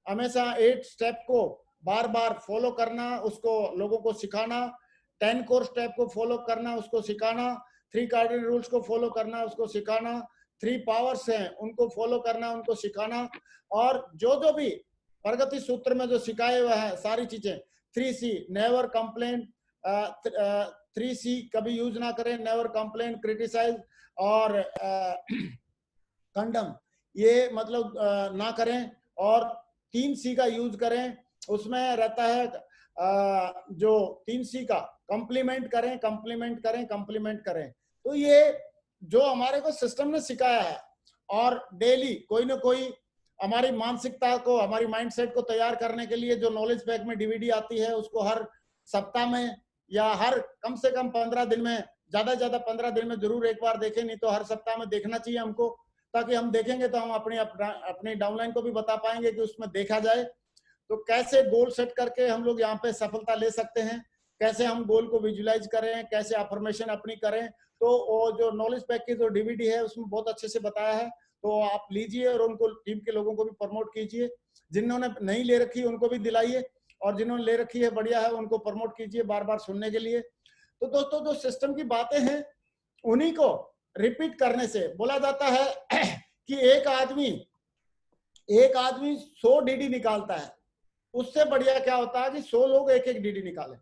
A: हमेशा 8 स्टेप को बार बार फॉलो करना, उसको लोगों को सिखाना, 10 कोर स्टेप को फॉलो करना, उसको सिखाना, 3 कार्डिनल रूल्स को फॉलो करना, उसको सिखाना, 3 पावर्स हैं उनको फॉलो करना, उनको सिखाना, और जो भी प्रगति सूत्र में जो सिखाए हुए हैं सारी चीजें, 3C नेवर कंप्लेन, 3C कभी यूज ना करें, नेवर कंप्लेन, क्रिटिसाइज और कंडम, ये मतलब ना करें, और 3C का यूज करें। उसमें रहता है जो 3C का, कॉम्प्लीमेंट करें, कॉम्प्लीमेंट करें, कॉम्प्लीमेंट करें। तो ये जो हमारे को सिस्टम ने सिखाया है, और डेली कोई ना कोई हमारी मानसिकता को, हमारी माइंडसेट को तैयार करने के लिए जो नॉलेज पैक में डीवीडी आती है, उसको हर सप्ताह में या हर कम से कम 15 दिन में, ज्यादा से ज्यादा 15 दिन में जरूर एक बार देखें, नहीं तो हर सप्ताह में देखना चाहिए हमको, ताकि हम देखेंगे तो हम अपनी डाउनलाइन को भी बता पाएंगे कि उसमें देखा जाए तो कैसे गोल सेट करके हम लोग यहाँ पे सफलता ले सकते हैं, कैसे हम गोल को विजुलाइज करें, कैसे अफर्मेशन अपनी करें। तो वो जो नॉलेज पैक की जो डीवीडी है उसमें बहुत अच्छे से बताया है, तो आप लीजिए और उनको टीम के लोगों को भी प्रमोट कीजिए। जिन्होंने नहीं ले रखी है उनको भी दिलाइए, और जिन्होंने ले रखी है बढ़िया है, उनको प्रमोट कीजिए बार बार सुनने के लिए। तो दोस्तों जो सिस्टम की बातें हैं उन्हीं को रिपीट करने से, बोला जाता है कि एक आदमी 100 डीडी निकालता है, उससे बढ़िया क्या होता है कि 100 लोग एक एक डीडी निकालें,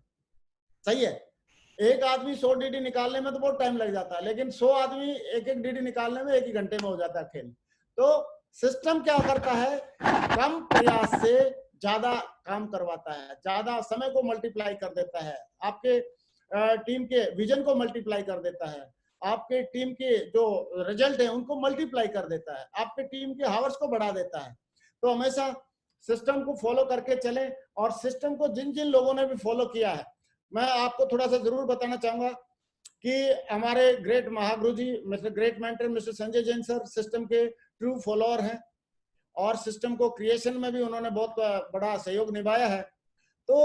A: सही है। एक आदमी 100 डीडी निकालने में तो बहुत टाइम लग जाता है, लेकिन 100 आदमी एक एक डीडी निकालने में 1 ही घंटे में हो जाता है खेल। तो सिस्टम क्या करता है, कम प्रयास से ज्यादा काम करवाता है, ज्यादा समय को मल्टीप्लाई कर देता है, आपके टीम के विजन को मल्टीप्लाई कर देता है, आपके टीम के जो रिजल्ट है उनको मल्टीप्लाई कर देता है, आपके टीम के हावर्स को बढ़ा देता है। तो हमेशा सिस्टम को फॉलो करके चलें, और सिस्टम को जिन जिन लोगों ने भी फॉलो किया है, मैं आपको थोड़ा सा जरूर बताना चाहूंगा कि हमारे ग्रेट महागुरु जी, mister great mentor mister Sanjay Jain sir system के ट्रू फॉलोअर हैं, और सिस्टम को क्रिएशन में भी उन्होंने बहुत बड़ा सहयोग निभाया है। तो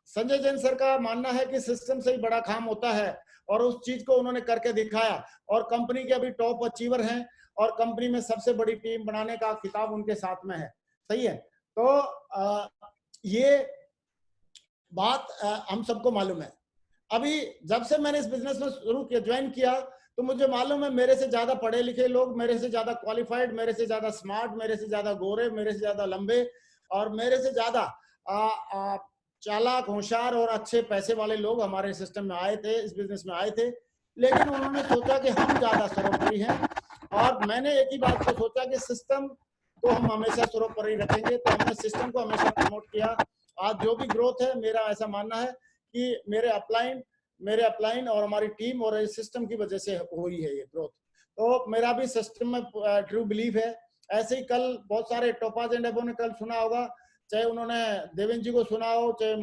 A: संजय जैन सर का मानना है कि सिस्टम से ही बड़ा काम होता है, और उस चीज को उन्होंने करके दिखाया, और कंपनी के अभी टॉप अचीवर हैं, और कंपनी में सबसे बड़ी टीम बनाने का खिताब उनके साथ में है, सही है। तो ये बात हम सबको मालूम है। अभी जब से मैंने इस बिजनेस में शुरू किया, ज्वाइन किया, तो मुझे मालूम है मेरे से ज्यादा पढ़े लिखे लोग, मेरे से ज्यादा क्वालिफाइड, मेरे से ज्यादा स्मार्ट, मेरे से ज्यादा गोरे, मेरे से ज्यादा लंबे, और मेरे से ज्यादा चालाक, होशियार और अच्छे पैसे वाले लोग हमारे सिस्टम में आए थे, इस बिजनेस में आए थे। लेकिन उन्होंने सोचा कि हम ज्यादा सर्वोपरि हैं, और मैंने एक ही बात को सोचा कि सिस्टम को हम हमेशा सर्वोपरि रखेंगे, तो हमने सिस्टम को हमेशा प्रमोट किया। आज जो भी ग्रोथ है, मेरा ऐसा मानना है कि मेरे अपलाइन और हमारी टीम और सिस्टम की वजह से हुई है ये ग्रोथ। तो मेरा भी सिस्टम में ट्रू बिलीफ है। ऐसे ही कल बहुत सारे टोपाज एंड एबो ने कल सुना होगा, चाहे उन्होंने देवेंद्र जी को सुना हो, चाहे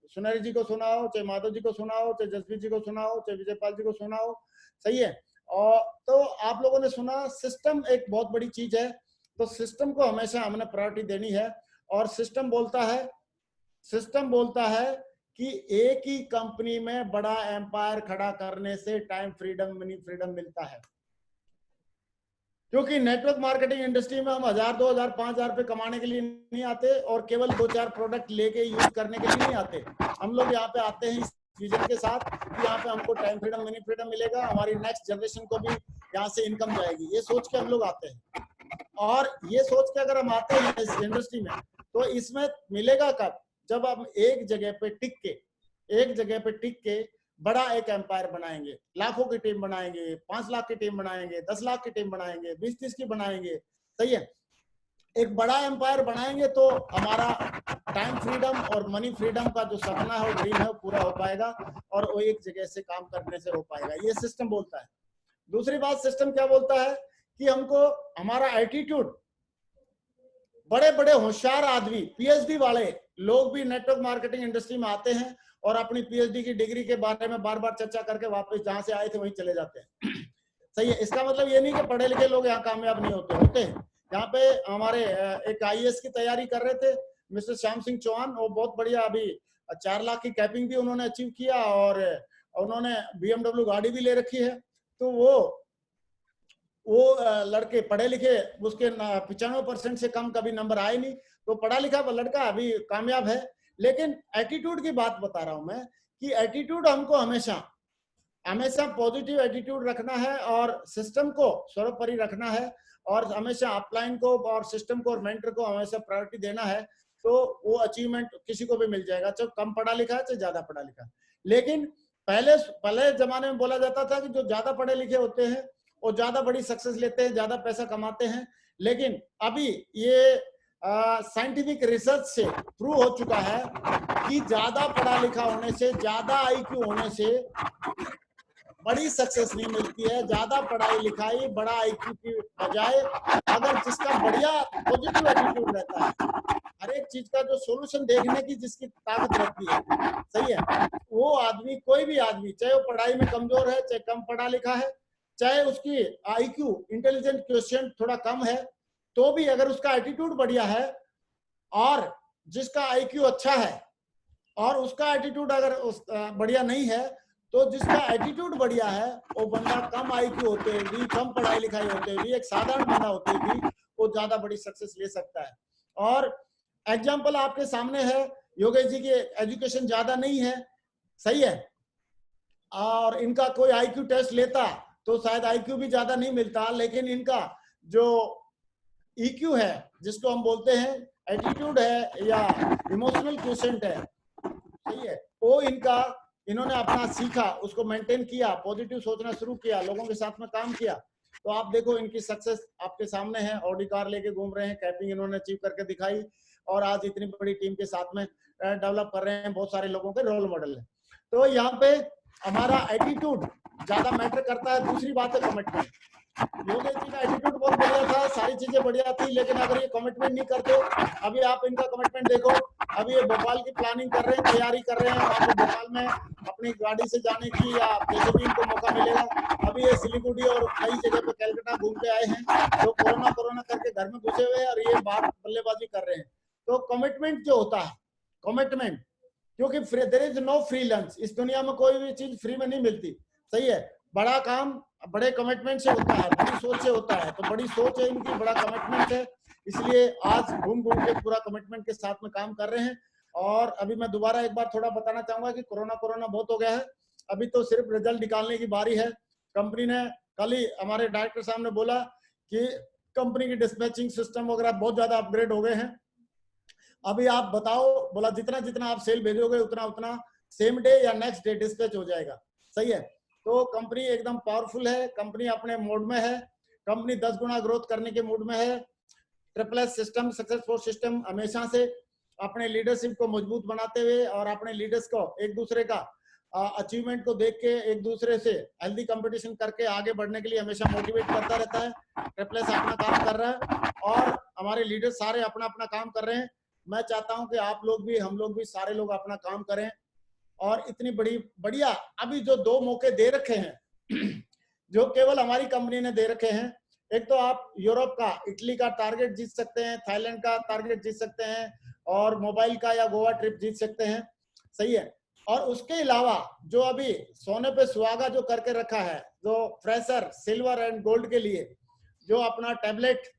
A: सुनहरी जी को सुना हो, चाहे माधव जी को सुना हो, चाहे जसवीर जी को सुना हो, चाहे विजयपाल जी को सुना हो, सही है। और तो आप लोगों ने सुना, सिस्टम एक बहुत बड़ी चीज है, तो सिस्टम को हमेशा हमने प्रायोरिटी देनी है। और सिस्टम बोलता है कि एक ही कंपनी में बड़ा एम्पायर खड़ा करने से टाइम फ्रीडम, मनी फ्रीडम मिलता है, क्योंकि नेटवर्क मार्केटिंग इंडस्ट्री में हम 1000, 2000, 5000 रुपए कमाने के लिए नहीं आते, और केवल 2-4 प्रोडक्ट लेके यूज करने के लिए नहीं आते। हम लोग यहाँ पे आते हैं इस विजन के साथ कि यहाँ पे हमको टाइम फ्रीडम, मनी फ्रीडम मिलेगा, हमारी नेक्स्ट जनरेशन को भी यहाँ से इनकम जाएगी, ये सोच के हम लोग आते हैं। और ये सोच के अगर हम आते हैं इस इंडस्ट्री में, तो इसमें मिलेगा कब? जब हम एक जगह पे टिक के बड़ा एक एम्पायर बनाएंगे, लाखों की टीम बनाएंगे, 5 लाख की टीम बनाएंगे, 10 लाख की टीम बनाएंगे, 20-30 की बनाएंगे, सही है, एक बड़ा एम्पायर बनाएंगे तो हमारा टाइम फ्रीडम और मनी फ्रीडम का जो सपना है, वो ड्रीम है, वो पूरा हो पाएगा और वो एक जगह से काम करने से हो पाएगा, ये सिस्टम बोलता है। दूसरी बात सिस्टम क्या बोलता है कि हमको हमारा एटीट्यूड, बड़े बड़े होशियार आदमी, पीएचडी वाले लोग भी नेटवर्क मार्केटिंग इंडस्ट्री में आते हैं और अपनी पीएचडी की डिग्री के बारे में बार बार चर्चा करके वापस जहां से आए थे वहीं चले जाते हैं। सही है, इसका मतलब ये नहीं कि पढ़े लिखे लोग यहाँ कामयाब नहीं होते हैं। यहाँ पे हमारे एक आईएएस की तैयारी कर रहे थे मिस्टर श्याम सिंह चौहान, वो बहुत बढ़िया, अभी 4 लाख की कैपिंग भी उन्होंने अचीव किया और उन्होंने BMW गाड़ी भी ले रखी है। तो वो लड़के पढ़े लिखे, उसके 95% से कम कभी नंबर आए नहीं, तो पढ़ा लिखा लड़का अभी कामयाब है। लेकिन एटीट्यूड की बात बता रहा हूं मैं कि एटीट्यूड हमको हमेशा पॉजिटिव एटीट्यूड रखना है और सिस्टम को सर्वोपरि रखना है और हमेशा अपलाइन को और सिस्टम को और मेंटर को हमेशा प्रायोरिटी देना है, तो वो अचीवमेंट किसी को भी मिल जाएगा, चाहे कम पढ़ा लिखा है चाहे ज्यादा पढ़ा लिखा है। लेकिन पहले जमाने में बोला जाता था कि जो ज्यादा पढ़े लिखे होते हैं वो ज्यादा बड़ी सक्सेस लेते हैं, ज्यादा पैसा कमाते हैं। लेकिन अभी ये साइंटिफिक रिसर्च से प्रूव हो चुका है कि ज्यादा पढ़ा लिखा होने से, ज्यादा आईक्यू होने से बड़ी सक्सेस नहीं मिलती है। ज्यादा पढ़ाई लिखाई बड़ा आईक्यू की बजाय अगर जिसका बढ़िया पॉजिटिव एटीट्यूड रहता है, हर एक चीज का जो सॉल्यूशन देखने की जिसकी ताकत रहती है, सही है, वो आदमी, कोई भी आदमी, चाहे वो पढ़ाई में कमजोर है, चाहे कम पढ़ा लिखा है, चाहे उसकी आईक्यू इंटेलिजेंट क्वेश्चन थोड़ा कम है, तो भी अगर उसका एटीट्यूड बढ़िया है और जिसका आईक्यू अच्छा है और उसका एटीट्यूड अगर बढ़िया नहीं है, तो जिसका एटीट्यूड बढ़िया है वो बंदा कम आईक्यू होते हुए भी, कम पढ़ाई लिखाई होते हुए भी, एक साधारण बंदा होते हुए भी वो ज्यादा बड़ी सक्सेस ले सकता है। और एग्जाम्पल आपके सामने है, योगेश जी की एजुकेशन ज्यादा नहीं है, सही है, और इनका कोई आईक्यू टेस्ट लेता तो शायद आईक्यू भी ज्यादा नहीं मिलता, लेकिन इनका जो ईक्यू है, जिसको हम बोलते हैं एटीट्यूड है या इमोशनल क्वोशेंट है, सही है, वो इन्होंने अपना सीखा, उसको मेंटेन किया, पॉजिटिव सोचना शुरू किया, लोगों के साथ में काम किया, तो आप देखो इनकी सक्सेस आपके सामने है। ऑडी कार लेके घूम रहे हैं, कैपिंग इन्होंने अचीव करके दिखाई और आज इतनी बड़ी टीम के साथ में डेवलप कर रहे हैं, बहुत सारे लोगों के रोल मॉडल है। तो यहाँ पे हमारा एटीट्यूड ज्यादा मैटर करता है। दूसरी बात है कमिटमेंट। योगेश जी का एटीट्यूड बहुत बढ़िया था, सारी चीजें बढ़िया थी, लेकिन अगर ये कमिटमेंट नहीं करते, अभी आप इनका कमिटमेंट देखो, अभी ये भोपाल की प्लानिंग कर रहे हैं, तैयारी कर रहे हैं, आपको भोपाल में अपनी गाड़ी से जाने की या जैसे भी इनको मौका मिलेगा। अभी ये सिलीगुड़ी और कई जगह पे कलकत्ता घूम के आए हैं, तो कोरोना करके घर में घुसे हुए हैं और ये बात बल्लेबाजी कर रहे हैं। तो कमिटमेंट जो होता है, कमिटमेंट, क्योंकि there is no free lunch, इस दुनिया में कोई भी चीज फ्री में नहीं मिलती, सही है, बड़ा काम बड़े कमिटमेंट से होता है, बड़ी सोच से होता है, तो बड़ी सोच है इनकी, बड़ा कमिटमेंट है, इसलिए आज घूम के पूरा कमिटमेंट के साथ में काम कर रहे हैं। और अभी मैं दोबारा एक बार थोड़ा बताना चाहूंगा कि कोरोना बहुत हो गया है, अभी तो सिर्फ रिजल्ट निकालने की बारी है। कंपनी ने कल ही, हमारे डायरेक्टर साहब ने बोला कि कंपनी की डिस्पैचिंग सिस्टम वगैरह बहुत ज्यादा अपग्रेड हो गए हैं। अभी आप बताओ, बोला जितना आप सेल भेजोगे उतना सेम डे या नेक्स्ट डे डिस्पैच हो जाएगा, सही है। तो कंपनी एकदम पावरफुल है, कंपनी अपने मोड में है, कंपनी 10 गुना ग्रोथ करने के मूड में है। ट्रिपल सिस्टम, सक्सेसफुल सिस्टम हमेशा से अपने लीडरशिप को मजबूत बनाते हुए और अपने लीडर्स को एक दूसरे का अचीवमेंट को देख के एक दूसरे से हेल्दी कंपटीशन करके आगे बढ़ने के लिए हमेशा मोटिवेट करता रहता है। ट्रिपल अपना काम कर रहा है और हमारे लीडर सारे अपना काम कर रहे हैं। मैं चाहता हूं कि आप लोग भी, हम लोग भी, सारे लोग अपना काम करें और इतनी बढ़िया अभी जो 2 मौके दे रखे हैं जो केवल हमारी कंपनी ने दे रखे हैं, एक तो आप यूरोप का, इटली का टारगेट जीत सकते हैं, थाईलैंड का टारगेट जीत सकते हैं और मोबाइल का या गोवा ट्रिप जीत सकते हैं, सही है। और उसके अलावा जो अभी सोने पे सुहागा जो करके रखा है, जो फ्रेशर सिल्वर एंड गोल्ड के लिए जो अपना टैबलेट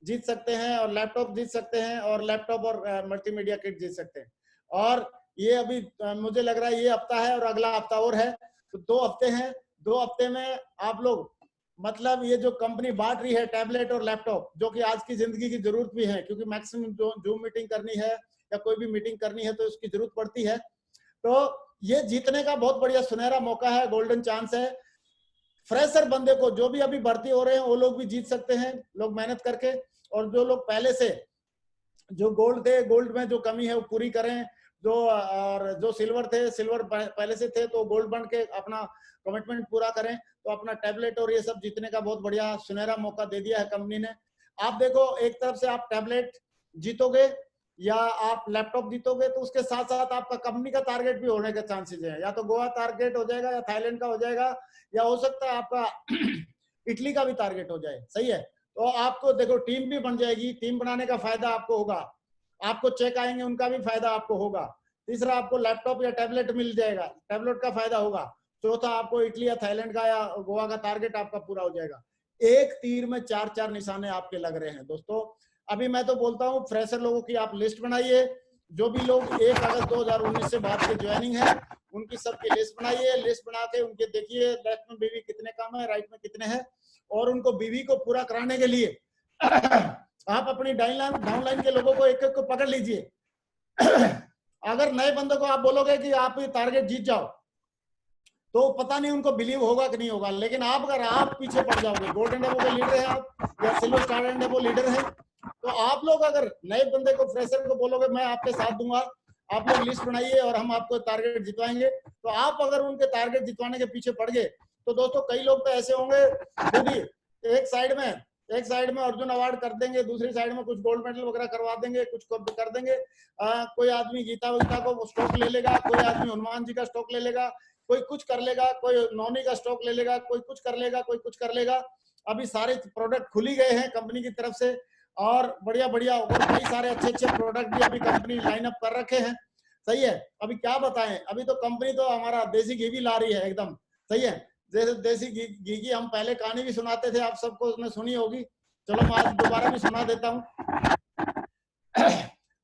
A: जीत सकते हैं और लैपटॉप जीत सकते हैं और लैपटॉप और मल्टीमीडिया किट जीत सकते हैं। और ये अभी मुझे लग रहा है ये हफ्ता है और अगला हफ्ता और है, तो 2 हफ्ते हैं। 2 हफ्ते में आप लोग मतलब ये जो कंपनी बांट रही है टैबलेट और लैपटॉप, जो कि आज की जिंदगी की जरूरत भी है, क्योंकि मैक्सिमम जो जूम मीटिंग करनी है या कोई भी मीटिंग करनी है तो उसकी जरूरत पड़ती है। तो ये जीतने का बहुत बढ़िया सुनहरा मौका है, गोल्डन चांस है। फ्रेशर बंदे को, जो भी अभी भर्ती हो रहे हैं वो लोग भी जीत सकते हैं, लोग मेहनत करके। और जो लोग पहले से जो गोल्ड थे, गोल्ड में जो कमी है वो पूरी करें। जो और जो सिल्वर थे, सिल्वर पहले से थे तो गोल्ड बन के अपना कमिटमेंट पूरा करें। तो अपना टैबलेट और ये सब जीतने का बहुत बढ़िया सुनहरा मौका दे दिया है कंपनी ने। आप देखो, एक तरफ से आप टैबलेट जीतोगे या आप लैपटॉप जीतोगे, तो उसके साथ साथ आपका कंपनी का टारगेट भी होने के चांसेस है। या तो गोवा टारगेट हो जाएगा, या थाईलैंड का हो जाएगा, या हो सकता है आपका इटली का भी टारगेट हो जाए। सही है, तो आपको देखो टीम भी बन जाएगी, टीम बनाने का फायदा आपको होगा, आपको चेक आएंगे उनका भी फायदा आपको होगा। तीसरा, आपको लैपटॉप या टैबलेट मिल जाएगा, टैबलेट का फायदा होगा। चौथा, आपको इटली या थाईलैंड का या गोवा का टारगेट आपका पूरा हो जाएगा। एक तीर में 4-4 निशाने आपके लग रहे हैं दोस्तों। अभी मैं तो बोलता हूँ फ्रेशर लोगों की आप लिस्ट बनाइए। जो भी लोग 1 अगस्त 2019 से बाद की ज्वाइनिंग है उनकी सबकी लिस्ट बनाइए। लिस्ट बना के उनके देखिए लेफ्ट में बीवी कितने काम है, राइट में कितने हैं, और उनको बीवी को पूरा कराने के लिए आप अपनी डाउनलाइन के लोगों को एक एक को पकड़ लीजिए। अगर नए बंदे को आप बोलोगे कि आप ये टारगेट जीत जाओ, तो पता नहीं उनको बिलीव होगा कि नहीं होगा। लेकिन आप अगर आप पीछे पड़ जाओगे, गोल्डन डेवो के लीडर है आप या silver star and Daewoo leader है, तो आप लोग अगर नए बंदे को, फ्रेशर को बोलोगे मैं आपके साथ दूंगा, आप लोग लिस्ट बनाइए और हम आपको टारगेट जितवाएंगे, तो आप अगर उनके टारगेट जितवाने के पीछे पड़ गए, तो दोस्तों कई लोग तो ऐसे होंगे खुद ही एक साइड में अर्जुन अवार्ड कर देंगे, दूसरी साइड में कुछ गोल्ड मेडल वगैरह करवा देंगे, कुछ कर देंगे। कोई आदमी गीता वीता को स्टॉक ले लेगा, कोई आदमी हनुमान जी का स्टॉक ले लेगा, कोई कुछ कर लेगा, कोई नौनी का स्टॉक ले लेगा, कोई कुछ कर लेगा, कोई कुछ कर लेगा। अभी सारे प्रोडक्ट खुल ही गए हैं कंपनी की तरफ से, और बढ़िया बढ़िया और कई सारे अच्छे अच्छे प्रोडक्ट भी अभी कंपनी लाइन अप कर रखे हैं। सही है, अभी क्या बताएं, अभी तो कंपनी तो हमारा देसी घी भी ला रही है एकदम। सही है, जैसे देसी घी की हम पहले कहानी भी सुनाते थे, आप सबको उसने सुनी होगी, चलो मैं आज दोबारा भी सुना देता हूँ।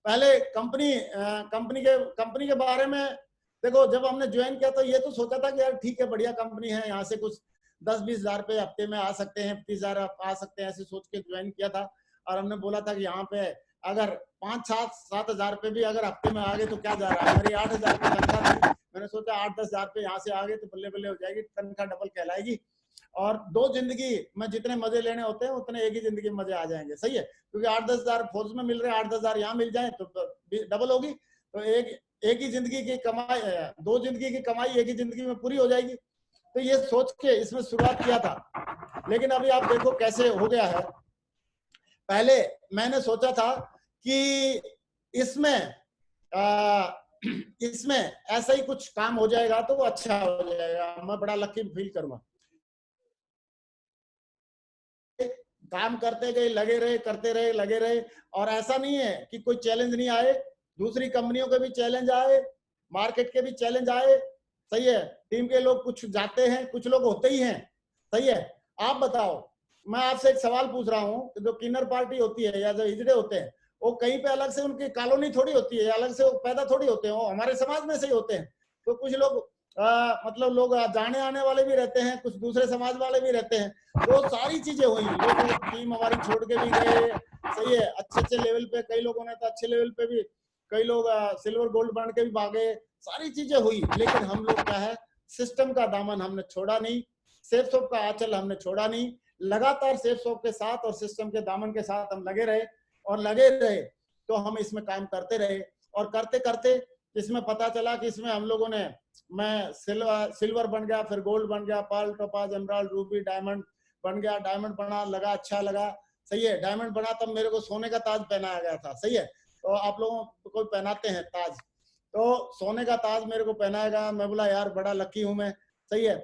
A: पहले कंपनी के बारे में देखो, जब हमने ज्वाइन किया तो ये तो सोचा था कि यार ठीक है, बढ़िया कंपनी है, यहाँ से कुछ 10-20 हजार रुपये हफ्ते में आ सकते हैं, 30 हजार आ सकते हैं, ऐसे सोच के ज्वाइन किया था। और हमने बोला था कि यहाँ पे अगर 5-7 हजार रुपये भी अगर हफ्ते में आ गए तो क्या जा रहा है, हमारी 8 हजार रुपये तनख्वाह थी। मैंने सोचा 8-10 हजार रुपये यहाँ से आ गए तो बल्ले बल्ले हो जाएगी, तनख्वाह डबल कहलाएगी, और 2 जिंदगी में जितने मजे लेने होते हैं उतने एक ही जिंदगी में मजे आ जाएंगे। सही है, क्योंकि 8-10 हजार फोर्स में मिल रहे हैं, 8-10 हजार यहाँ मिल जाए तो डबल होगी, तो एक ही जिंदगी की कमाई, 2 जिंदगी की कमाई एक ही जिंदगी में पूरी हो जाएगी। तो ये सोच के इसमें शुरुआत किया था, लेकिन अभी आप देखो कैसे हो गया है। पहले मैंने सोचा था कि इसमें ऐसा ही कुछ काम हो जाएगा तो वो अच्छा हो जाएगा, मैं बड़ा लकी फील करूंगा। काम करते गए, लगे रहे, करते रहे, लगे रहे, और ऐसा नहीं है कि कोई चैलेंज नहीं आए, दूसरी कंपनियों के भी चैलेंज आए, मार्केट के भी चैलेंज आए। सही है, टीम के लोग कुछ जाते हैं, कुछ लोग होते ही हैं। सही है, आप बताओ, मैं आपसे एक सवाल पूछ रहा हूँ, जो किन्नर पार्टी होती है या जो हिजड़े होते हैं, वो कहीं पे अलग से उनकी कॉलोनी थोड़ी होती है, अलग से वो पैदा थोड़ी होते हैं, वो हमारे समाज में से ही होते हैं। तो कुछ लोग मतलब लोग जाने आने वाले भी रहते हैं, कुछ दूसरे समाज वाले भी रहते हैं, वो सारी चीजें हुई, लोग टीम हमारी छोड़ के भी गए। सही है, अच्छे अच्छे लेवल पे कई लोगों ने तो अच्छे लेवल पे भी, कई लोग सिल्वर गोल्ड बन के भी भागे, सारी चीजें हुई। लेकिन हम लोग क्या है, सिस्टम का दामन हमने छोड़ा नहीं, सेफ सॉफ्ट का आंचल हमने छोड़ा नहीं, लगातार सेफ सॉफ्ट के साथ और सिस्टम के दामन के साथ हम लगे रहे, तो हम इसमें काम करते रहे। और करते करते इसमें पता चला कि इसमें हम लोगों ने, मैं सिल्वर बन गया, फिर गोल्ड बन गया, pearl, topaz, emerald, ruby, diamond बन गया, डायमंड बना, लगा अच्छा लगा। सही है, डायमंड बना तब मेरे को सोने का ताज पहनाया गया था। सही है, तो आप लोगों को पहनाते हैं ताज, तो सोने का ताज मेरे को पहनाया गया, मैं बोला यार बड़ा लकी हूं मैं। सही है,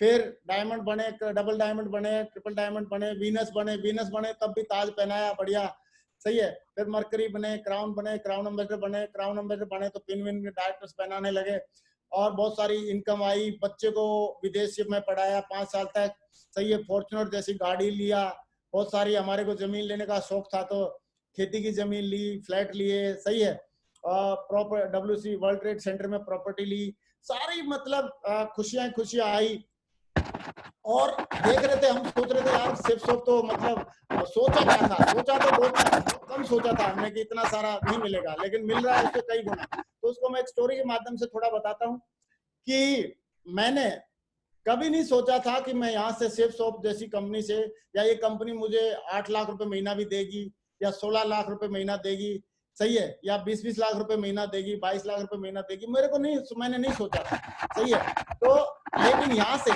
A: फिर डायमंड बने, डबल डायमंड बने, ट्रिपल डायमंड बने, वीनस बने तब भी ताज पहनाया, बढ़िया। सही है, फिर मरकरी बने, क्राउन एम्बेसडर बने तो पिन विन डायरेक्टर्स पहनाने लगे, और बहुत सारी इनकम आई, बच्चे को विदेश में पढ़ाया 5 साल तक। सही है, फॉर्च्यूनर जैसी गाड़ी लिया, बहुत सारी, हमारे को जमीन लेने का शौक था तो खेती की जमीन ली, फ्लैट लिए। सही है, proper WC world trade centre में प्रॉपर्टी ली, सारी मतलब खुशियां खुशियां आई। और देख रहे थे, हम सोच रहे थे यार सिर्फ शॉप तो मतलब सोचा क्या था, सोचा तो बहुत कम सोचा था हमने कि इतना सारा नहीं मिलेगा, लेकिन मिल रहा है उससे कई गुना। तो उसको मैं एक स्टोरी के माध्यम से थोड़ा बताता हूँ कि मैंने कभी नहीं सोचा था कि मैं यहाँ से सेफ शॉप जैसी कंपनी से, या ये कंपनी मुझे 8 लाख रुपए महीना भी देगी, या 16 लाख रुपए महीना देगी, सही है, या 20-20 लाख रुपए महीना देगी, 22 लाख रुपए महीना देगी, मेरे को नहीं, मैंने नहीं सोचा था, सही है। तो लेकिन यहाँ से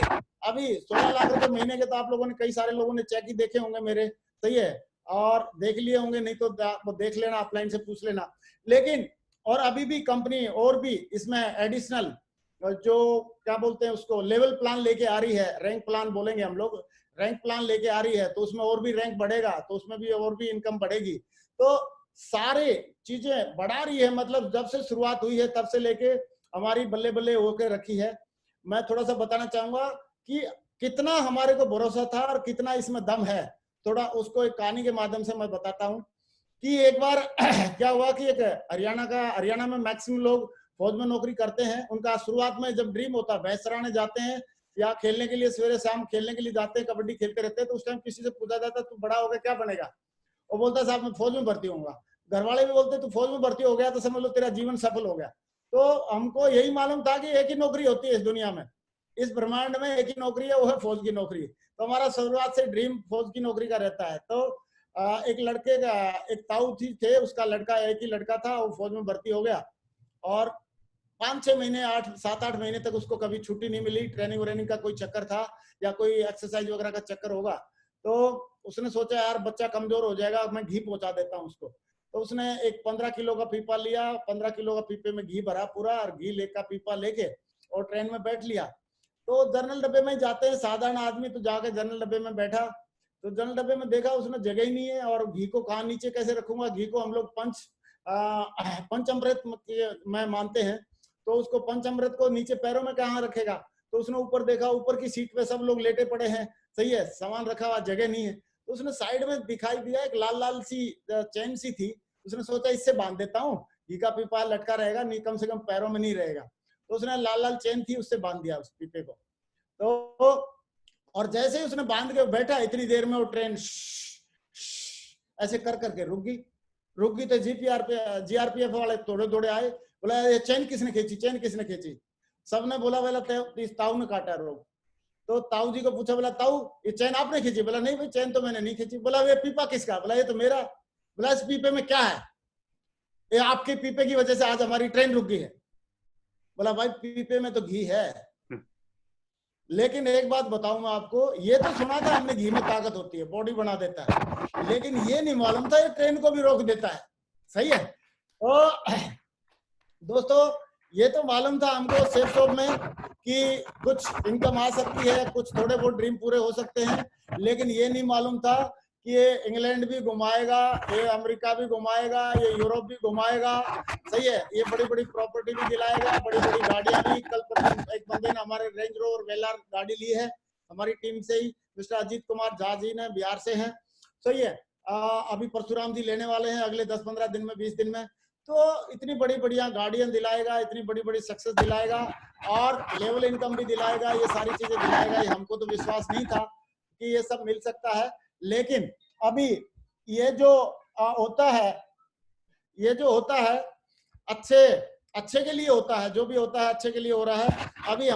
A: अभी 16 लाख रुपए महीने के तो आप लोगों ने, कई सारे लोगों ने चेक ही देखे होंगे मेरे, सही है, और देख लिए होंगे, नहीं तो देख लेना, ऑफलाइन से पूछ लेना। लेकिन और अभी भी कंपनी और भी इसमें एडिशनल जो क्या बोलते हैं उसको, लेवल प्लान लेके आ रही है, रैंक प्लान बोलेंगे हम लोग, रैंक प्लान लेके आ रही है, तो उसमें और भी रैंक बढ़ेगा, तो उसमें भी और भी इनकम बढ़ेगी। तो सारे चीजें बढ़ा रही है, मतलब जब से शुरुआत हुई है तब से लेके हमारी बल्ले बल्ले होकर रखी है। मैं थोड़ा सा बताना चाहूंगा कि कितना हमारे को भरोसा था और कितना इसमें दम है, थोड़ा उसको एक कहानी के माध्यम से मैं बताता हूँ कि एक बार क्या हुआ कि एक हरियाणा में मैक्सिमम लोग फौज में नौकरी करते हैं। उनका शुरुआत में जब ड्रीम होता है, भैंस चराने जाते हैं या खेलने के लिए सवेरे शाम खेलने के लिए जाते हैं, कबड्डी खेलते रहते हैं, तो उस टाइम किसी से पूछा जाता है तू बड़ा होगा क्या बनेगा, वो बोलता है साहब मैं फौज में भर्ती होऊंगा। घर वाले भी बोलते तू फौज में भर्ती हो गया तो समझ लो तेरा जीवन सफल हो गया। तो हमको यही मालूम था कि एक ही नौकरी होती है इस दुनिया में, इस ब्रह्मांड में एक ही नौकरी है, वो है फौज की नौकरी। तो हमारा शुरुआत से ड्रीम फौज की नौकरी का रहता है। तो एक लड़के का, एक ताऊ थी थे, उसका लड़का, एक ही लड़का था, वो फौज में भर्ती हो गया और 5-6 महीने, 7-8 महीने तक उसको कभी छुट्टी नहीं मिली। ट्रेनिंग व्रेनिंग का कोई चक्कर था या कोई एक्सरसाइज वगैरह का चक्कर होगा। तो उसने सोचा यार बच्चा कमजोर हो जाएगा, मैं घी पहुंचा देता हूँ उसको। तो उसने एक 15 किलो का पीपा लिया, 15 किलो का पीपे में घी भरा पूरा, और घी लेकर पीपा लेके और ट्रेन में बैठ लिया। तो जनरल डब्बे में जाते हैं साधारण आदमी, तो जाके जनरल डब्बे में बैठा, तो जनरल डब्बे में देखा उसने जगह ही नहीं है, और घी को कहाँ नीचे कैसे रखूंगा। घी को हम लोग पंचामृत में मानते हैं, तो उसको पंचामृत को नीचे पैरों में कहाँ रखेगा। तो उसने ऊपर देखा, ऊपर की सीट पे सब लोग लेटे पड़े हैं, सही है, सामान रखा हुआ, जगह नहीं है। तो उसने साइड में दिखाई दिया एक लाल लाल सी चैन सी थी, उसने सोचा इससे बांध देता हूँ, घी का पीपा लटका रहेगा, नहीं कम से कम पैरों में नहीं रहेगा। तो उसने लाल लाल चैन थी उससे बांध दिया उस पीपे को। तो और जैसे ही उसने बांध के बैठा, इतनी देर में वो ट्रेन ऐसे कर करके रुक गई। तो GRPF वाले थोड़े थोड़े आए, बोला ये चैन किसने खींची, चैन किसने खींची। सबने बोला बोला ताऊ ने काटा रोग। तो ताऊ जी को पूछा, बोला ताऊ ये चैन आपने खींची। बोला नहीं भाई चैन तो मैंने नहीं खींची। बोला ये पीपा किसका। बोला ये तो मेरा। बोला इस पीपे में क्या है। ये आपके पीपे की वजह से आज हमारी ट्रेन रुक गई है। बोला भाई पीपे में तो घी है, लेकिन एक बात बताऊं मैं आपको, ये तो सुना था हमने घी में ताकत होती है, बॉडी बना देता है, लेकिन ये नहीं मालूम था ये ट्रेन को भी रोक देता है, सही है। तो दोस्तों ये तो मालूम था हमको सेफ शॉप में कि कुछ इनकम आ सकती है, कुछ थोड़े बहुत ड्रीम पूरे हो सकते हैं, लेकिन ये नहीं मालूम था कि ये इंग्लैंड भी घुमाएगा, ये अमेरिका भी घुमाएगा, ये यूरोप भी घुमाएगा, सही है, ये बड़ी बड़ी प्रॉपर्टी भी दिलाएगा, बड़ी बड़ी गाड़ियां भी। कल एक बंदे ने हमारे रेंज रोवर वेलार गाड़ी ली है हमारी टीम से ही, मिस्टर अजीत कुमार झा जी ने, बिहार से हैं, सही है। अभी परशुराम जी लेने वाले हैं अगले 10-15 दिन में, 20 दिन में। तो इतनी बड़ी बढ़िया गाड़ियां दिलाएगा, इतनी बड़ी बड़ी सक्सेस दिलाएगा, और लेवल इनकम भी दिलाएगा, ये सारी चीजें दिलाएगा। ये हमको तो विश्वास नहीं था कि ये सब मिल सकता है, लेकिन अभी ये जो होता है, ये जो होता है अच्छे के लिए होता है, जो भी होता है अच्छे के लिए हो रहा है। अभी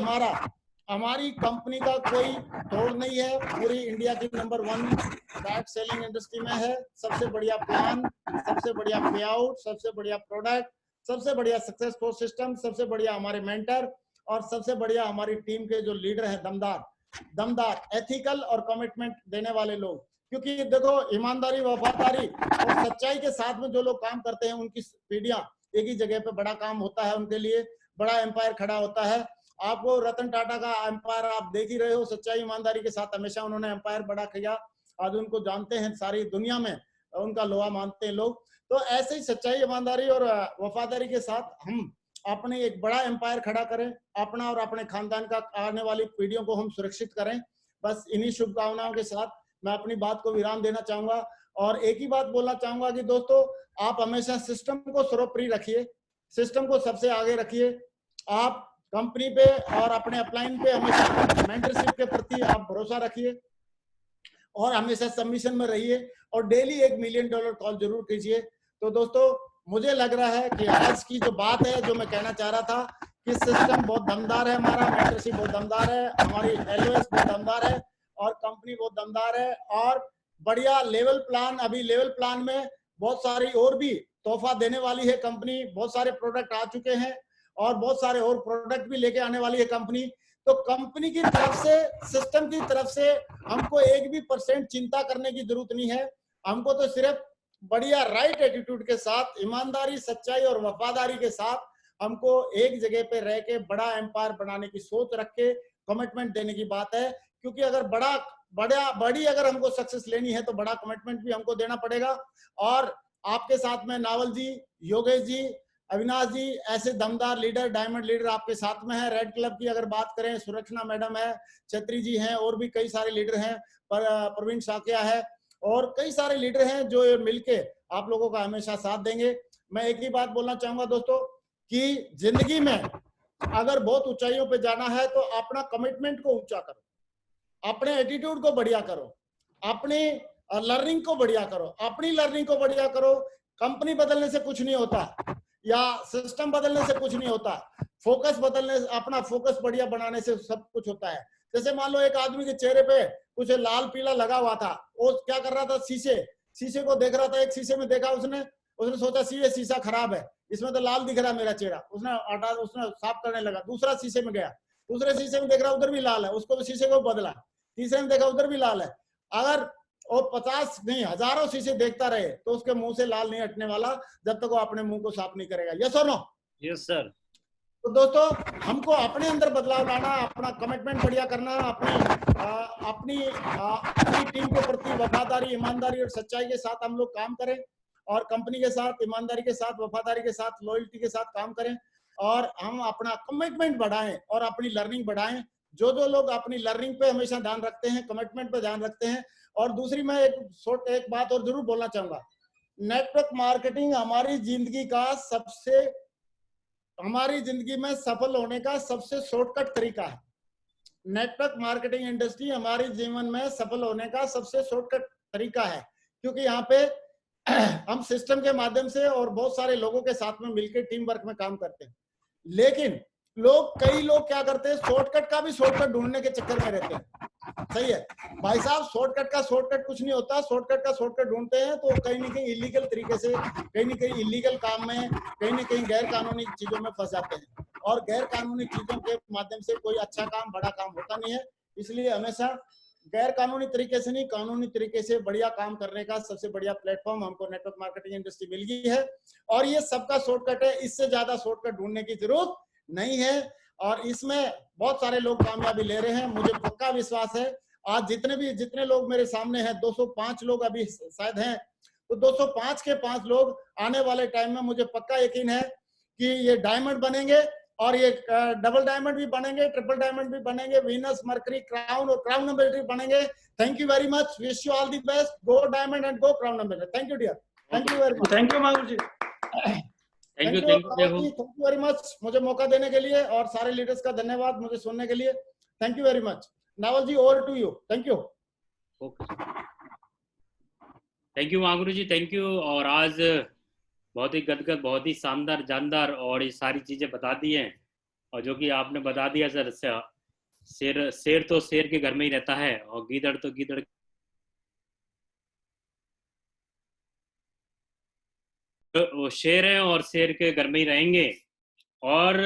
A: हमारी कंपनी का कोई तोड़ नहीं है, पूरी इंडिया की नंबर 1 बैट सेलिंग इंडस्ट्री में है। सबसे बढ़िया प्लान, सबसे बढ़िया पे आउट, सबसे बढ़िया प्रोडक्ट, सबसे बढ़िया सक्सेस कोर्स सिस्टम, सबसे बढ़िया हमारे मेंटर, और सबसे बढ़िया हमारी टीम के जो लीडर हैं, दमदार एथिकल और कमिटमेंट देने वाले लोग। क्योंकि देखो ईमानदारी, वफादारी और सच्चाई के साथ में जो लोग काम करते हैं, उनकी पीढ़ियां एक ही जगह पे बड़ा काम होता है, उनके लिए बड़ा एम्पायर खड़ा होता है। आपको रतन टाटा का एम्पायर आप देख ही रहे हो, सच्चाई ईमानदारी के साथ हमेशा उन्होंने एम्पायर बड़ा किया। आज उनको जानते हैं सारी दुनिया में, उनका लोहा मानते हैं लोग। तो ऐसे ही सच्चाई, ईमानदारी और वफादारी के साथ हम अपने एक बड़ा एम्पायर खड़ा करें, अपना और अपने खानदान का आने वाली पीढ़ियों को हम सुरक्षित करें। बस इन्हीं शुभकामनाओं के साथ मैं अपनी बात को विराम देना चाहूंगा, और एक ही बात बोलना चाहूंगा कि दोस्तों आप हमेशा सिस्टम को सर्वोपरि रखिए, सिस्टम को सबसे आगे रखिए। आप कंपनी पे और अपने अपलाइन पे हमेशा मेंटरशिप के प्रति आप भरोसा रखिए और हमेशा सबमिशन में रहिए और डेली $1 मिलियन कॉल जरूर कीजिए। तो दोस्तों मुझे लग रहा है कि आज की जो बात है, जो मैं कहना चाह रहा था कि सिस्टम बहुत दमदार है, हमारा मेंटरशिप बहुत दमदार है, हमारी एलओएस बहुत दमदार है और कंपनी बहुत दमदार है और बढ़िया लेवल प्लान, अभी लेवल प्लान में बहुत सारी और भी तोहफा देने वाली है कंपनी। बहुत सारे प्रोडक्ट आ चुके हैं और बहुत सारे और प्रोडक्ट भी लेके आने वाली है कंपनी। तो कंपनी की तरफ से, सिस्टम की तरफ से हमको 1% चिंता करने की जरूरत नहीं है। हमको तो सिर्फ बढ़िया राइट एटीट्यूड के साथ, ईमानदारी, सच्चाई और वफादारी के साथ हमको एक जगह पे रह के बड़ा एम्पायर बनाने की सोच रख के कमिटमेंट देने की बात है। क्योंकि अगर बड़ी अगर हमको सक्सेस लेनी है तो बड़ा कमिटमेंट भी हमको देना पड़ेगा। और आपके साथ में नावल जी, योगेश जी, अविनाश जी, ऐसे दमदार लीडर, डायमंड लीडर आपके साथ में है। रेड क्लब की अगर बात करें, सुरक्षणा मैडम है, छत्री जी हैं, और भी कई सारे लीडर हैं, प्रवीण साकिया है और कई सारे लीडर हैं जो मिलके आप लोगों का हमेशा साथ देंगे। मैं एक ही बात बोलना चाहूंगा दोस्तों कि जिंदगी में अगर बहुत ऊंचाइयों पे जाना है तो अपना कमिटमेंट को ऊंचा करो, अपने एटीट्यूड को बढ़िया करो, अपनी लर्निंग को बढ़िया करो, अपनी लर्निंग को बढ़िया करो। कंपनी बदलने से कुछ नहीं होता या सिस्टम बदलने से कुछ नहीं होता, फोकस बदलने, अपना फोकस बढ़िया बनाने से सब कुछ होता है। जैसे मान लो एक आदमी के चेहरे पे कुछ लाल पीला लगा हुआ था, वो क्या कर रहा था, शीशे को देख रहा था। एक शीशे में देखा उसने सोचा ये शीशा खराब है, इसमें तो लाल दिख रहा है मेरा चेहरा, उसने साफ करने लगा। दूसरा शीशे में गया, दूसरे शीशे में देख रहा उधर भी लाल है, उसको शीशे को बदला। तीसरे में देखा उधर भी लाल है। अगर वो 50 नहीं हजारों शीशे देखता रहे तो उसके मुंह से लाल नहीं हटने वाला जब तक वो अपने मुंह को साफ नहीं करेगा। यस और नो?
B: Yes sir.
A: तो दोस्तों हमको अपने अंदर बदलाव लाना, अपना कमिटमेंट बढ़िया करना, अपनी टीम के प्रति वफादारी, ईमानदारी और सच्चाई के साथ हम लोग काम करें और कंपनी के साथ ईमानदारी के साथ, वफादारी के साथ, लॉयल्टी के साथ काम करें और हम अपना कमिटमेंट बढ़ाएं और अपनी लर्निंग बढ़ाएं। जो लोग अपनी लर्निंग पे हमेशा ध्यान रखते हैं, कमिटमेंट पे ध्यान रखते हैं। और दूसरी मैं एक बात और जरूर बोलना चाहूंगा, नेटवर्क मार्केटिंग हमारी जिंदगी में सफल होने का सबसे शॉर्टकट तरीका है। नेटवर्क मार्केटिंग इंडस्ट्री हमारे जीवन में सफल होने का सबसे शॉर्टकट तरीका है, क्योंकि यहाँ पे हम सिस्टम के माध्यम से और बहुत सारे लोगों के साथ में मिलकर टीम वर्क में काम करते हैं। लेकिन कई लोग क्या करते हैं, शॉर्टकट का भी शॉर्टकट ढूंढने के चक्कर में रहते हैं। सही है भाई साहब, शॉर्टकट का शॉर्टकट कुछ नहीं होता। शॉर्टकट का शॉर्टकट ढूंढते हैं तो कहीं ना कहीं इलीगल तरीके से, कहीं ना कहीं इलीगल काम में, कहीं ना कहीं गैर कानूनी चीजों में फंस जाते हैं और गैर कानूनी चीजों के माध्यम से कोई अच्छा काम, बड़ा काम होता नहीं है। इसलिए हमेशा गैर कानूनी तरीके से नहीं, कानूनी तरीके से बढ़िया काम करने का सबसे बढ़िया प्लेटफॉर्म हमको नेटवर्क मार्केटिंग इंडस्ट्री मिल गई है और ये सबका शॉर्टकट है। इससे ज्यादा शॉर्टकट ढूंढने की जरूरत नहीं है और इसमें बहुत सारे लोग कामयाबी ले रहे हैं। मुझे पक्का विश्वास है आज जितने लोग मेरे सामने हैं, 205 लोग अभी शायद हैं, तो 205 के 5 लोग आने वाले टाइम में मुझे पक्का यकीन है कि ये डायमंड बनेंगे और ये डबल डायमंड भी बनेंगे, ट्रिपल डायमंड भी बनेंगे, वीनस, मरकरी, क्राउन और क्राउन नंबर 3 बनेंगे। Thank you very much, wish you all the best, go diamond and go crown number 3। Thank you dear, thank you very much.
C: Thank you Mahur ji,
B: thank you
A: very much मुझे मौका देने के लिए और सारे leaders का धन्यवाद मुझे सुनने के लिए। Thank you very much. Naval ji, over to you. Thank you.
B: Thank you Mahaguru ji, thank you. और आज बहुत ही गदगद, बहुत ही शानदार, जानदार और ये सारी चीजें बता दी हैं। और जो कि आपने बता दिया सर, शेर तो शेर के घर में ही रहता है और गीदड़ तो गीदड़ वो शेर है और शेर के घर में ही रहेंगे। और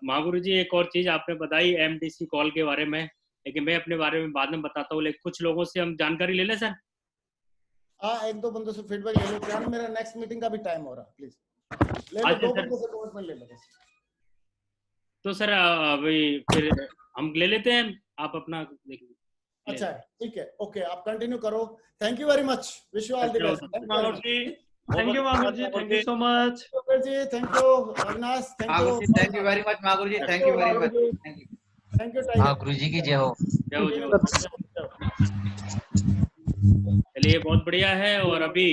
B: महागुरु जी, एक और चीज आपने बताई एमडीसी कॉल के बारे में, लेकिन मैं अपने बारे में बाद में बताता हूँ। लेकिन कुछ लोगों से हम जानकारी ले लें सर।
A: हाँ, एक दो बंदों से फीडबैक ले लो। क्या मेरा नेक्स्ट मीटिंग का भी टाइम हो रहा, प्लीज ले लो। दो बंदों से कमिटमेंट ले लो बस।
B: तो सर अभी फिर हम ले लेते हैं, आप अपना देख लीजिए।
A: अच्छा ठीक है, ओके, आप कंटिन्यू करो। Thank you very much, wish you all the best.
C: Thank you Mahur ji, thank you so much.
A: जी thank you, Avinash thank you,
D: thank you very much Mahur ji, thank you very much,
A: thank you.
E: हाँ गुरु जी की जय हो।
B: चलिए, बहुत बढ़िया है। और अभी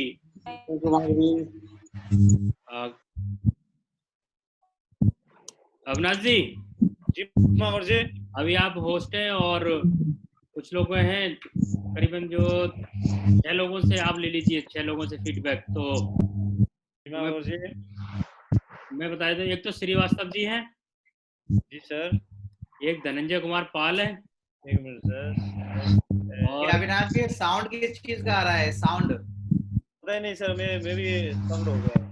B: अविनाश जी,
E: जी माहौर जी।
B: अभी आप होस्ट हैं और कुछ लोग हैं, करीबन जो 6 लोगों से आप ले लीजिए, 6 लोगों से फीडबैक। तो
E: जी माहौर जी।
B: मैं बता देता हूँ, एक तो श्रीवास्तव जी हैं,
E: जी सर।
B: एक धनंजय कुमार पाल है,
E: एक मिनट सर।
B: और
D: अविनाश जी साउंड किस चीज का आ रहा है? साउंड
E: पता ही नहीं सर, मैं भी समझ हो गया,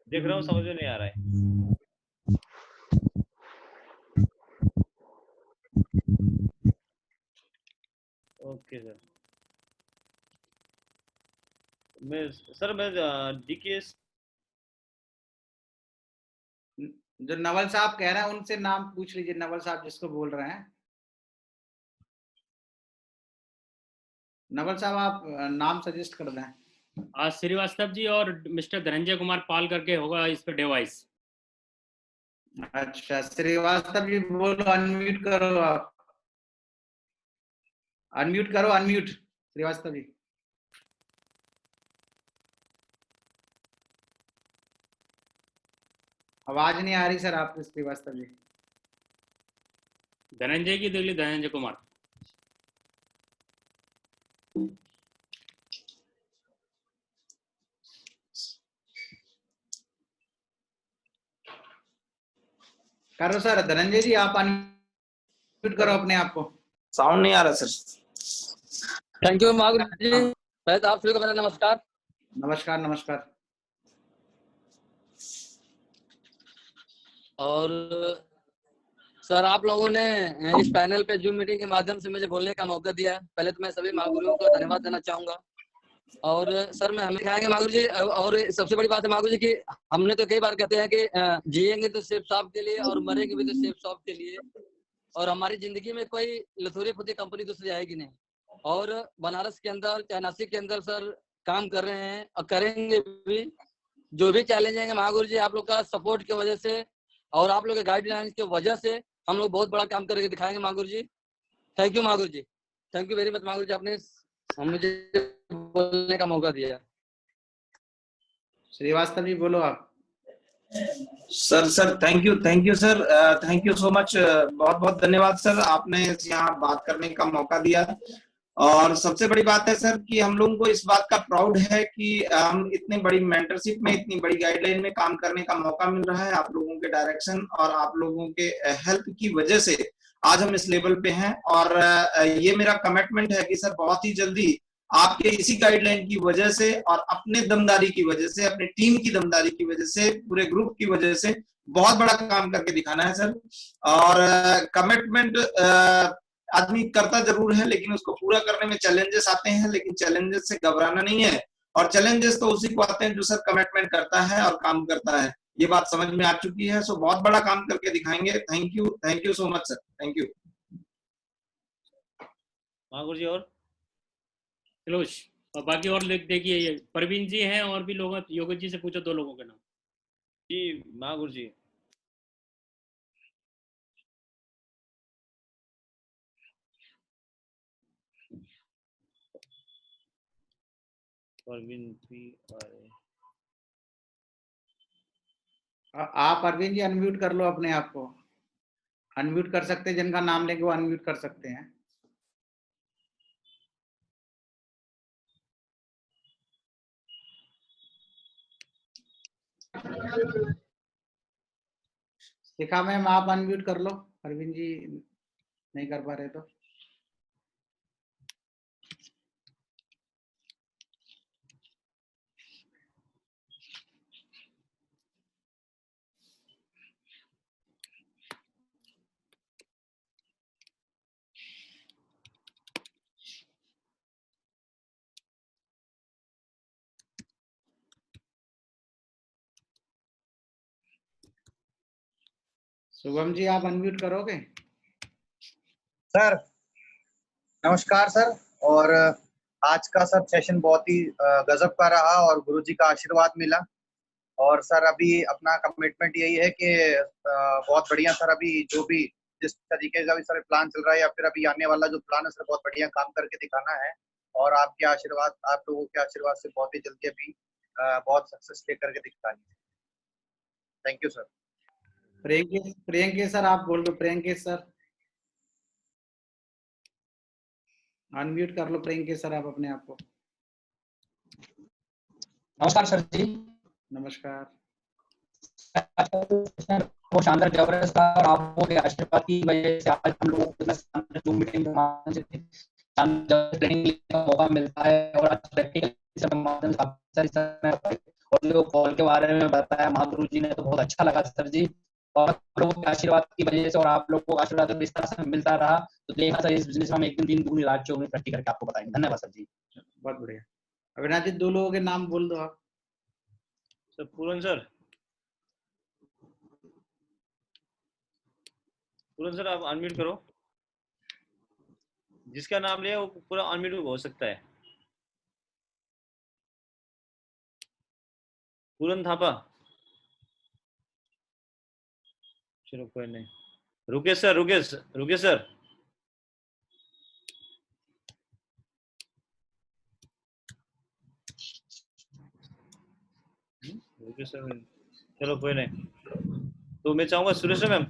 E: देख रहा हूँ, समझ में नहीं आ रहा है। Okay sir. मैं डीकेएस
D: जो नवल साहब कह रहे हैं उनसे नाम पूछ लीजिए, नवल साहब जिसको बोल रहे हैं। नवल साहब आप नाम सजेस्ट कर दें।
B: आज श्रीवास्तव जी और मिस्टर धनंजय कुमार पाल करके होगा इस पर डिवाइस।
D: अच्छा श्रीवास्तव जी बोलो, अनम्यूट करो आप, अनम्यूट करो, अनम्यूट श्रीवास्तव जी। आवाज नहीं आ रही सर आपकी श्रीवास्तव जी।
B: धनंजय की दिल्ली, धनंजय कुमार।
D: करो सर, धनंजय जी आप अनम्यूट करो अपने आप को।
F: साउंड नहीं आ रहा सर।
G: थैंक यू महागुरु जी। पहले तो आप सभी को मेरा नमस्कार।
D: नमस्कार नमस्कार।
G: और सर आप लोगों ने इस पैनल पे जूम मीटिंग के माध्यम से मुझे बोलने का मौका दिया है, पहले तो मैं सभी महागुरुओं को धन्यवाद देना चाहूंगा। और सर मैं हमें दिखाएंगे महागुरु जी, और सबसे बड़ी बात है महागुरु जी कि हमने तो कई बार कहते हैं कि जिएंगे तो सिर्फ साहब के लिए और मरेंगे भी तो सिर्फ साहब के लिए, और हमारी जिंदगी में कोई लथूरी फुती कंपनी दूसरी आएगी नहीं। और बनारस के अंदर, चाहे नासिक के अंदर सर काम कर रहे हैं और करेंगे भी। जो भी चैलेंज आएंगे महागुरु जी आप लोग का सपोर्ट की वजह से और आप लोग के गाइडलाइंस की वजह से हम लोग बहुत बड़ा काम करके दिखाएंगे महागुरु जी। Thank you Mahaguru ji, thank you very much महागुरु जी, आपने मुझे बोलने का मौका दिया।
D: श्रीवास्तव जी बोलो आप।
F: Sir thank you sir, thank you so much, बहुत बहुत धन्यवाद सर, आपने यहाँ बात करने का मौका दिया। और सबसे बड़ी बात है सर कि हम लोगों को इस बात का प्राउड है कि हम इतनी बड़ी मेंटरशिप में, इतनी बड़ी गाइडलाइन में काम करने का मौका मिल रहा है। आप लोगों के डायरेक्शन और आप लोगों के हेल्प की वजह से आज हम इस लेवल पे हैं। और ये मेरा कमिटमेंट है कि सर बहुत ही जल्दी आपके इसी गाइडलाइन की वजह से और अपने दमदारी की वजह से, अपनी टीम की दमदारी की वजह से, पूरे ग्रुप की वजह से बहुत बड़ा काम करके दिखाना है सर। और कमिटमेंट आदमी करता जरूर है, लेकिन उसको पूरा करने में चैलेंजेस आते हैं, लेकिन चैलेंजेस से घबराना नहीं है। और चैलेंजेस तो उसी को आते हैं जो सर कमिटमेंट करता है और काम करता है। ये बात समझ में आ चुकी है। सो बहुत बड़ा काम करके दिखाएंगे। Thank you so much sir, thank you
E: Mahaguru जी। और
B: फिरोज और बाकी और देखिए, ये परवीन जी हैं और भी लोग। योगेश जी से पूछो 2 लोगों के नाम।
E: जी महागुरु जी। परवीन भी
D: आप अरविंद जी अनम्यूट कर लो अपने आप को, अनम्यूट कर सकते हैं, जिनका नाम लेंगे वो अनम्यूट कर सकते हैं। शिखा मैम आप अनम्यूट कर लो, अरविंद जी नहीं कर पा रहे तो। शुभम जी आप अनम्यूट करोगे?
H: सर नमस्कार सर। और आज का सर सेशन बहुत ही गजब का रहा और गुरुजी का आशीर्वाद मिला। और सर अभी अपना कमिटमेंट यही है कि बहुत बढ़िया सर, अभी जो भी जिस तरीके का भी सर प्लान चल रहा है या फिर अभी आने वाला जो प्लान है सर, बहुत बढ़िया काम करके दिखाना है। और आपके आशीर्वाद, आप लोगों के आशीर्वाद से बहुत ही जल्दी अभी बहुत सक्सेस लेकर के दिखानी है। Thank you sir.
D: Priyankesh sir आप बोल दो, प्रियंकेश सर अनम्यूट कर लो, प्रियंकेश सर आप अपने आप को।
I: नमस्कार सर जी।
D: नमस्कार।
I: वो शानदार जबरदस्त था और आपको के आशीर्वाद की वजह से आज हम लोगों को इतना शानदार Zoom मीटिंग के माध्यम से शानदार ट्रेनिंग का मौका मिलता है और आज प्रैक्टिकल के माध्यम से काफी सारी समय और जो कॉल के बारे में बताया महागुरु जी ने तो बहुत अच्छा लगा सर जी। और आप लोगों के आशीर्वाद की वजह से और आप लोगों को आशीर्वाद इस तरह से मिलता रहा तो देखा सर इस बिजनेस में हम एक दिन 3 दूनी रात चौगुनी प्रैक्टिस करके आपको बताएंगे। धन्यवाद सर जी।
D: बहुत बढ़िया। अविनाश जी 2 लोगों के नाम बोल दो आप।
E: सर पूरन सर, पूरन सर आप अनम्यूट करो। जिसका नाम लिया वो पूरा अनम्यूट हो सकता है। पूरन थापा, चलो कोई नहीं। Rukesh sir, Rukesh sir, Rukesh sir, चलो कोई नहीं। तो मैं चाहूंगा सुरेश मैम।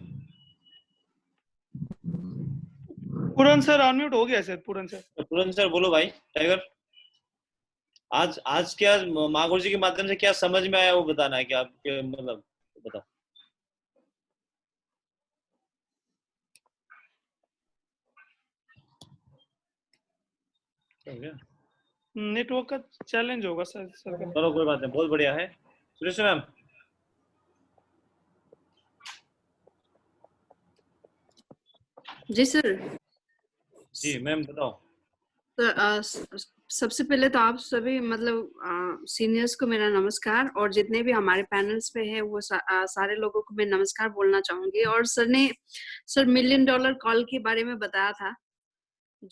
C: पूरन सर अनम्यूट हो गया सर। पूरन सर
E: बोलो भाई टाइगर। आज क्या महागुरु जी के माध्यम से क्या समझ में आया वो बताना है क्या आपके, मतलब बताओ।
C: नेटवर्क का चैलेंज होगा सर का।
E: चलो कोई बात नहीं, बहुत बढ़िया है। सुरेश मैम।
J: जी सर।
E: जी मैम बताओ।
J: तो सबसे पहले तो आप सभी मतलब सीनियर्स को मेरा नमस्कार और जितने भी हमारे पैनल्स पे हैं वो सारे लोगों को मैं नमस्कार बोलना चाहूंगी। और सर ने $1 मिलियन कॉल के बारे में बताया था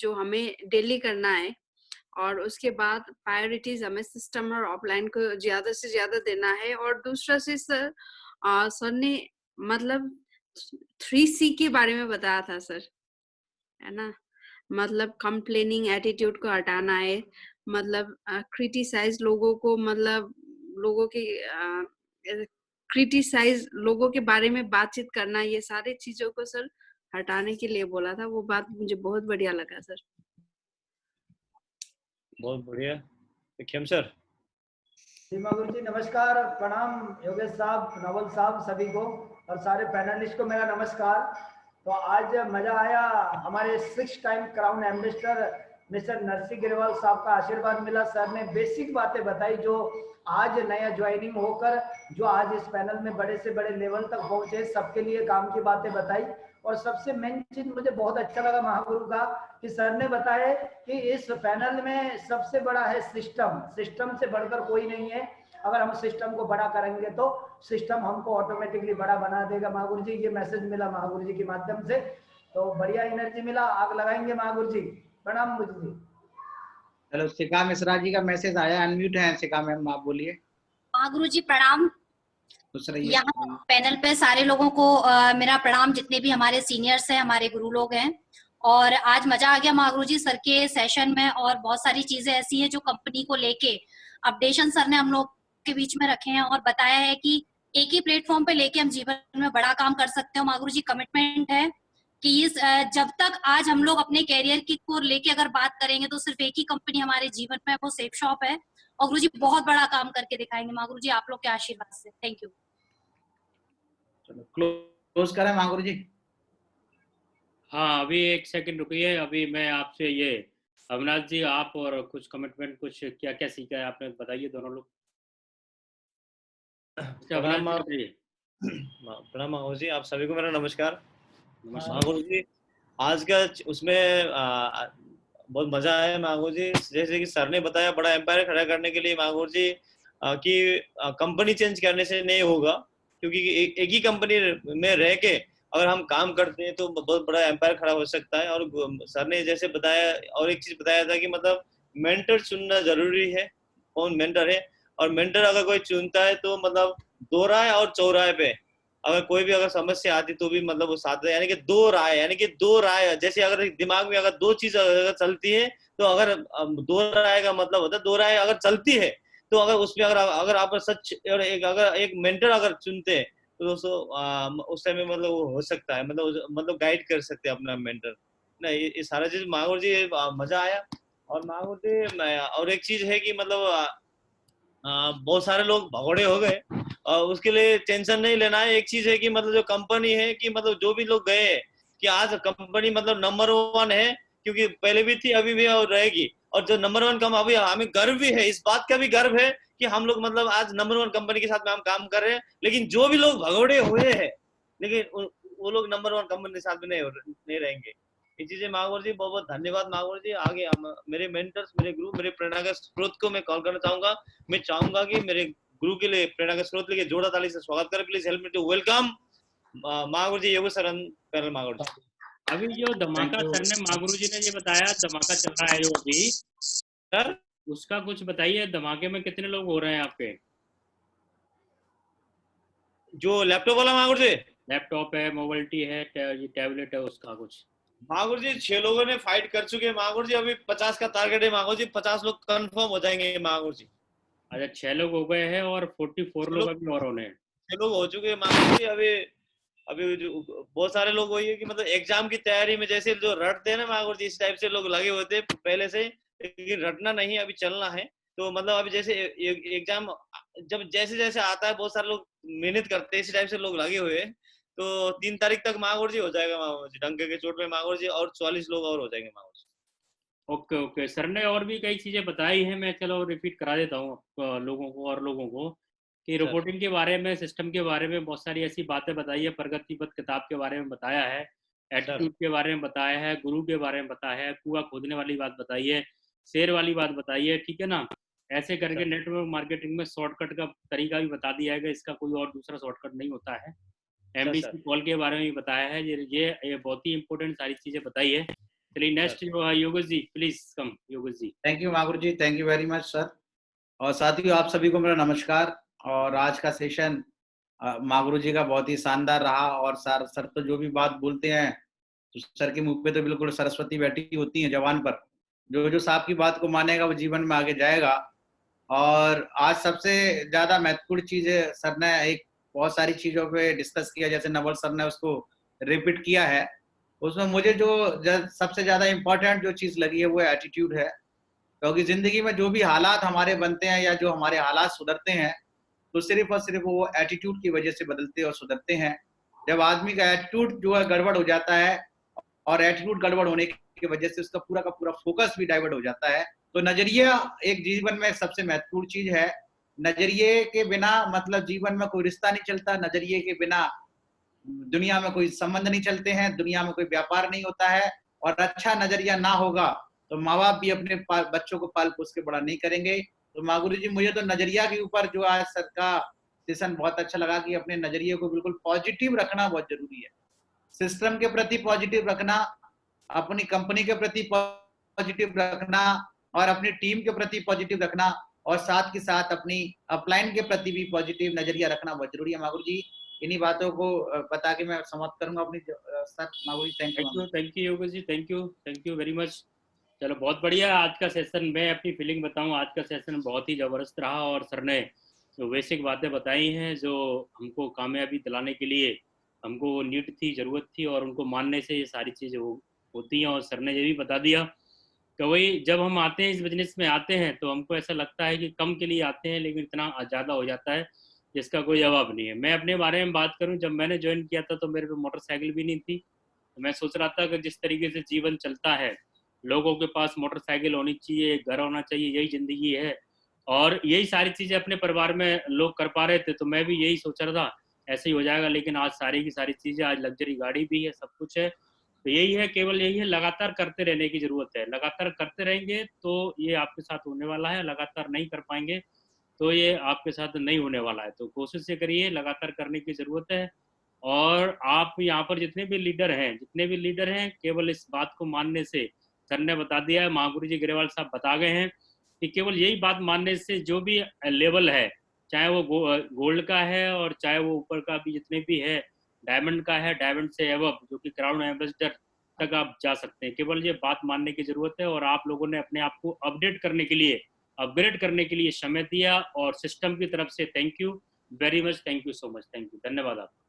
J: जो हमें डेली करना है और उसके बाद प्रायोरिटीज हमें सिस्टम और ऑफलाइन को ज्यादा से ज्यादा देना है। और दूसरा से सर ने मतलब 3C के बारे में बताया था सर, है ना। मतलब कंप्लेनिंग एटीट्यूड को हटाना है, मतलब क्रिटिसाइज लोगों को, मतलब लोगों के क्रिटिसाइज लोगों के बारे में बातचीत करना, ये सारी चीजों को सर हटाने के लिए बोला था। वो बात मुझे बहुत बढ़िया लगा सर।
E: बहुत बढ़िया। खेम सर।
K: जी महागुरु जी नमस्कार, प्रणाम योगेश साहब, नवल साहब, सभी को और सारे पैनलिस्ट को मेरा नमस्कार। तो आज मजा आया, हमारे 6 time crown ambassador mister Narsingh Girwal साहब का आशीर्वाद मिला। सर ने बेसिक बातें बताई जो आज नया ज्वाइनिंग होकर जो आज इस पैनल में बड़े से बड़े लेवल तक पहुंचे, सबके लिए काम की बातें बताई। और सबसे मेन चीज मुझे बहुत अच्छा लगा महागुरु का कि सर ने बताया कि इस पैनल में सबसे बड़ा है सिस्टम से बढ़कर कोई नहीं है। अगर हम सिस्टम को बड़ा करेंगे तो सिस्टम हमको ऑटोमेटिकली बड़ा बना देगा। महागुरु जी ये मैसेज मिला महागुरु जी के माध्यम से, तो बढ़िया एनर्जी मिला, आग लगाएंगे महागुरु जी। प्रणाम गुरु जी।
D: हेलो, शिखा मिश्रा जी का मैसेज आया, अनम्यूट है शिखा मैम, आप बोलिए।
L: महागुरु जी प्रणाम। यहाँ पैनल पे सारे लोगों को मेरा प्रणाम, जितने भी हमारे सीनियर्स हैं, हमारे गुरु लोग हैं। और आज मजा आ गया महागुरु जी सर के सेशन में, और बहुत सारी चीजें ऐसी हैं जो कंपनी को लेके अपडेशन सर ने हम लोग के बीच में रखे हैं और बताया है कि एक ही प्लेटफॉर्म पे लेके हम जीवन में बड़ा काम कर सकते हैं। महागुरु जी कमिटमेंट है कि इस जब तक आज हम लोग अपने कैरियर की को लेके अगर बात करेंगे तो सिर्फ एक ही कंपनी हमारे जीवन में, वो सेफ शॉप है। और गुरु जी बहुत बड़ा काम करके दिखाएंगे महागुरु जी, आप लोग के आशीर्वाद से। Thank you.
D: चलो क्लोज करें महागुरु जी।
B: हाँ अभी 1 सेकंड रुकिए, अभी मैं आपसे ये अविनाश जी आप और कुछ कमिटमेंट, कुछ क्या क्या सीखा है आपने, बताइए दोनों लोग।
E: प्रणाम महागुरु जी, आप सभी को मेरा नमस्कार। महागुरु जी आज का उसमें बहुत मजा आया महागुरु जी। जैसे कि सर ने बताया, बड़ा एम्पायर खड़ा करने के लिए महागुरु जी कि कंपनी चेंज करने से नहीं होगा, क्योंकि एक ही कंपनी में रह के अगर हम काम करते हैं तो बहुत बड़ा एम्पायर खड़ा हो सकता है। और सर ने जैसे बताया, और एक चीज बताया था कि मतलब मेंटर चुनना जरूरी है, कौन मेंटर है। और मेंटर अगर कोई चुनता है तो मतलब दोराहे और चौराहे पे अगर कोई भी अगर समस्या आती तो भी मतलब वो साथ, यानी कि दो राय, जैसे अगर दिमाग में अगर 2 चीज अगर चलती है तो अगर 2 राय का मतलब होता है 2 राय अगर चलती है तो अगर उसमें अगर आप सच और अगर एक मेंटर अगर चुनते हैं तो दोस्तों उस टाइम में मतलब वो हो सकता है, मतलब गाइड कर सकते हैं अपना मेंटर ना। ये सारा चीज महागुरु जी मजा आया। और महागुरु जी और एक चीज है कि मतलब बहुत सारे लोग भगोड़े हो गए, और उसके लिए टेंशन नहीं लेना है। एक चीज है कि मतलब जो कंपनी है कि मतलब जो भी लोग गए कि आज कंपनी मतलब नंबर 1 है, क्योंकि पहले भी थी अभी भी और रहेगी। और जो नंबर 1 कम अभी हमें गर्व भी है, इस बात का भी गर्व है कि हम लोग मतलब आज नंबर 1 कंपनी के साथ में हम काम कर रहे हैं। लेकिन जो भी लोग भगोड़े हुए हैं, लेकिन वो लोग नंबर 1 कंपनी के साथ में नहीं रहेंगे। ये चीजें महागुरु जी बहुत बहुत धन्यवाद महागुरु जी। आगे हम मेरे मेंटर्स, मेरे गुरु, मेरे प्रेरणा का स्रोत को मैं कॉल करना चाहूंगा। मैं चाहूंगा कि मेरे गुरु के लिए प्रेरणा का स्रोत लेके जोड़ा ताली से स्वागत करें। Please help me to welcome महागुरु जी योगेश सरन पैरल महागुरु जी।
B: अभी जो धमाका सर ने महागुरु जी ने ये बताया धमाका चल रहा है जो अभी
E: सर,
B: उसका कुछ बताइए। धमाके में कितने लोग हो रहे हैं आपके?
E: जो लैपटॉप वाला महागुरु जी,
B: लैपटॉप है, मोबाइलिटी है, ये टैबलेट है, उसका कुछ?
E: महागुरु जी 6 लोगों ने फाइट कर चुके हैं महागुरु जी। अभी 50 का टारगेट है महागुरु जी। 50 लोग कंफर्म हो जाएंगे महागुरु जी।
B: अच्छा, 6 लोग हो गए हैं और 44 लोग अभी और होने हैं।
E: 6 लोग हो चुके हैं महागुरु जी। अभी जो बहुत सारे लोग वही है कि मतलब एग्जाम की तैयारी में जैसे जो रटते हैं ना महागुरु जी, इस टाइप से लोग लगे हुए थे पहले से। लेकिन रटना नहीं, अभी चलना है। तो मतलब अभी जैसे एग्जाम जब जैसे जैसे आता है, बहुत सारे लोग मेहनत करते हैं, इसी टाइप से लोग लगे हुए हैं। तो 3 तारीख तक महागुरु जी हो जाएगा महागुरु जी, डंके के चोट में महागुरु जी, और 44 लोग और हो जाएंगे महागुरु जी।
B: ओके ओके, सर ने और भी कई चीजें बताई हैं, मैं चलो रिपीट करा देता हूँ लोगों को और लोगों को कि रिपोर्टिंग के बारे में, सिस्टम के बारे में बहुत सारी ऐसी बातें बताई है। प्रगति पथ किताब के बारे में बताया है, एटीट्यूड के बारे में बताया है, गुरु के बारे में बताया है, कुआं खोदने वाली बात बताई है, शेर वाली बात बताई है, ठीक है ना। ऐसे करके नेटवर्क मार्केटिंग में शॉर्टकट का तरीका भी बता दिया है कि इसका कोई और दूसरा शॉर्टकट नहीं होता है। एमडीसी कॉल के बारे में भी बताया है। ये बहुत ही इंपॉर्टेंट सारी चीजें बताई है। चलिए next Yogesh ji, please come Yogesh ji.
D: Thank you Mahaguru ji, thank you very much sir. और साथियों आप सभी को मेरा नमस्कार। और आज का सेशन महागुरु जी का बहुत ही शानदार रहा। और सर तो जो भी बात बोलते हैं तो सर के मुंह पे तो बिल्कुल सरस्वती बैठी होती है जवान पर। जो साहब की बात को मानेगा वो जीवन में आगे जाएगा। और आज सबसे ज्यादा महत्वपूर्ण चीज है, सर ने एक बहुत सारी चीजों पे डिस्कस किया, जैसे नवल सर ने उसको रिपीट किया है। उसमें मुझे जो सबसे ज्यादा इम्पोर्टेंट जो चीज लगी है वो एटीट्यूड है। क्योंकि जिंदगी में जो भी हालात हमारे बनते हैं या जो हमारे हालात सुधरते हैं तो सिर्फ और सिर्फ वो एटीट्यूड की वजह से बदलते और सुधरते हैं। जब आदमी का एटीट्यूड जो है गड़बड़ हो जाता है, और एटीट्यूड गड़बड़ होने की वजह से उसका पूरा का पूरा फोकस भी डाइवर्ट हो जाता है। तो नजरिया एक जीवन में सबसे महत्वपूर्ण चीज है। नजरिए के बिना मतलब जीवन में कोई रिश्ता नहीं चलता, नजरिए के बिना दुनिया में कोई संबंध नहीं चलते हैं, दुनिया में कोई व्यापार नहीं होता है। और अच्छा नजरिया ना होगा तो माँ बाप भी अपने बच्चों को पाल पोस के बड़ा नहीं करेंगे। तो महागुरु जी मुझे तो नजरिया के ऊपर जो आज सर का सेशन बहुत अच्छा लगा कि अपने नजरिए को बिल्कुल पॉजिटिव रखना बहुत जरूरी है। सिस्टम के प्रति पॉजिटिव रखना, अपनी कंपनी के प्रति पॉजिटिव रखना, और अपनी टीम के प्रति पॉजिटिव रखना, और साथ के साथ अपनी अपलाइन के प्रति भी पॉजिटिव नजरिया रखना बहुत जरूरी है। महागुरु जी इन्हीं बातों को बता के मैं समाप्त करूंगा अपनी sir. Mahaguru ji
B: thank you Yogesh ji, thank you very much. चलो बहुत बढ़िया आज का सेशन। मैं अपनी फीलिंग बताऊं, आज का सेशन बहुत ही ज़बरदस्त रहा। और सर ने जो बेसिक बातें बताई हैं जो हमको कामयाबी दिलाने के लिए हमको नीड थी, ज़रूरत थी, और उनको मानने से ये सारी चीज़ें होती हैं। और सर ने ये भी बता दिया कि वही जब हम आते हैं इस बिजनेस में आते हैं तो हमको ऐसा लगता है कि कम के लिए आते हैं, लेकिन इतना ज़्यादा हो जाता है जिसका कोई जवाब नहीं है। मैं अपने बारे में बात करूं, जब मैंने ज्वाइन किया था तो मेरे पे मोटरसाइकिल भी नहीं थी। तो मैं सोच रहा था कि जिस तरीके से जीवन चलता है, लोगों के पास मोटरसाइकिल होनी चाहिए, घर होना चाहिए, यही ज़िंदगी है। और यही सारी चीज़ें अपने परिवार में लोग कर पा रहे थे, तो मैं भी यही सोच रहा था ऐसे ही हो जाएगा। लेकिन आज सारी की सारी चीज़ें, आज लग्जरी गाड़ी भी है, सब कुछ है। तो यही है, केवल यही है, लगातार करते रहने की ज़रूरत है। लगातार करते रहेंगे तो ये आपके साथ होने वाला है। लगातार नहीं कर पाएंगे तो ये आपके साथ नहीं होने वाला है। तो कोशिश ये करिए, लगातार करने की ज़रूरत है। और आप यहाँ पर जितने भी लीडर हैं केवल इस बात को मानने से, सर ने बता दिया है, महागुरु जी ग्रेवाल साहब बता गए हैं कि केवल यही बात मानने से जो भी लेवल है, चाहे वो गोल्ड का है और चाहे वो ऊपर का भी जितने भी है, डायमंड का है, डायमंड से एबव जो कि क्राउन एम्बेसडर तक आप जा सकते हैं। केवल ये बात मानने की ज़रूरत है। और आप लोगों ने अपने आप को अपडेट करने के लिए, अपग्रेड करने के लिए समय दिया, और सिस्टम की तरफ से thank you. Very much, thank you so much, thank you, धन्यवाद आपका।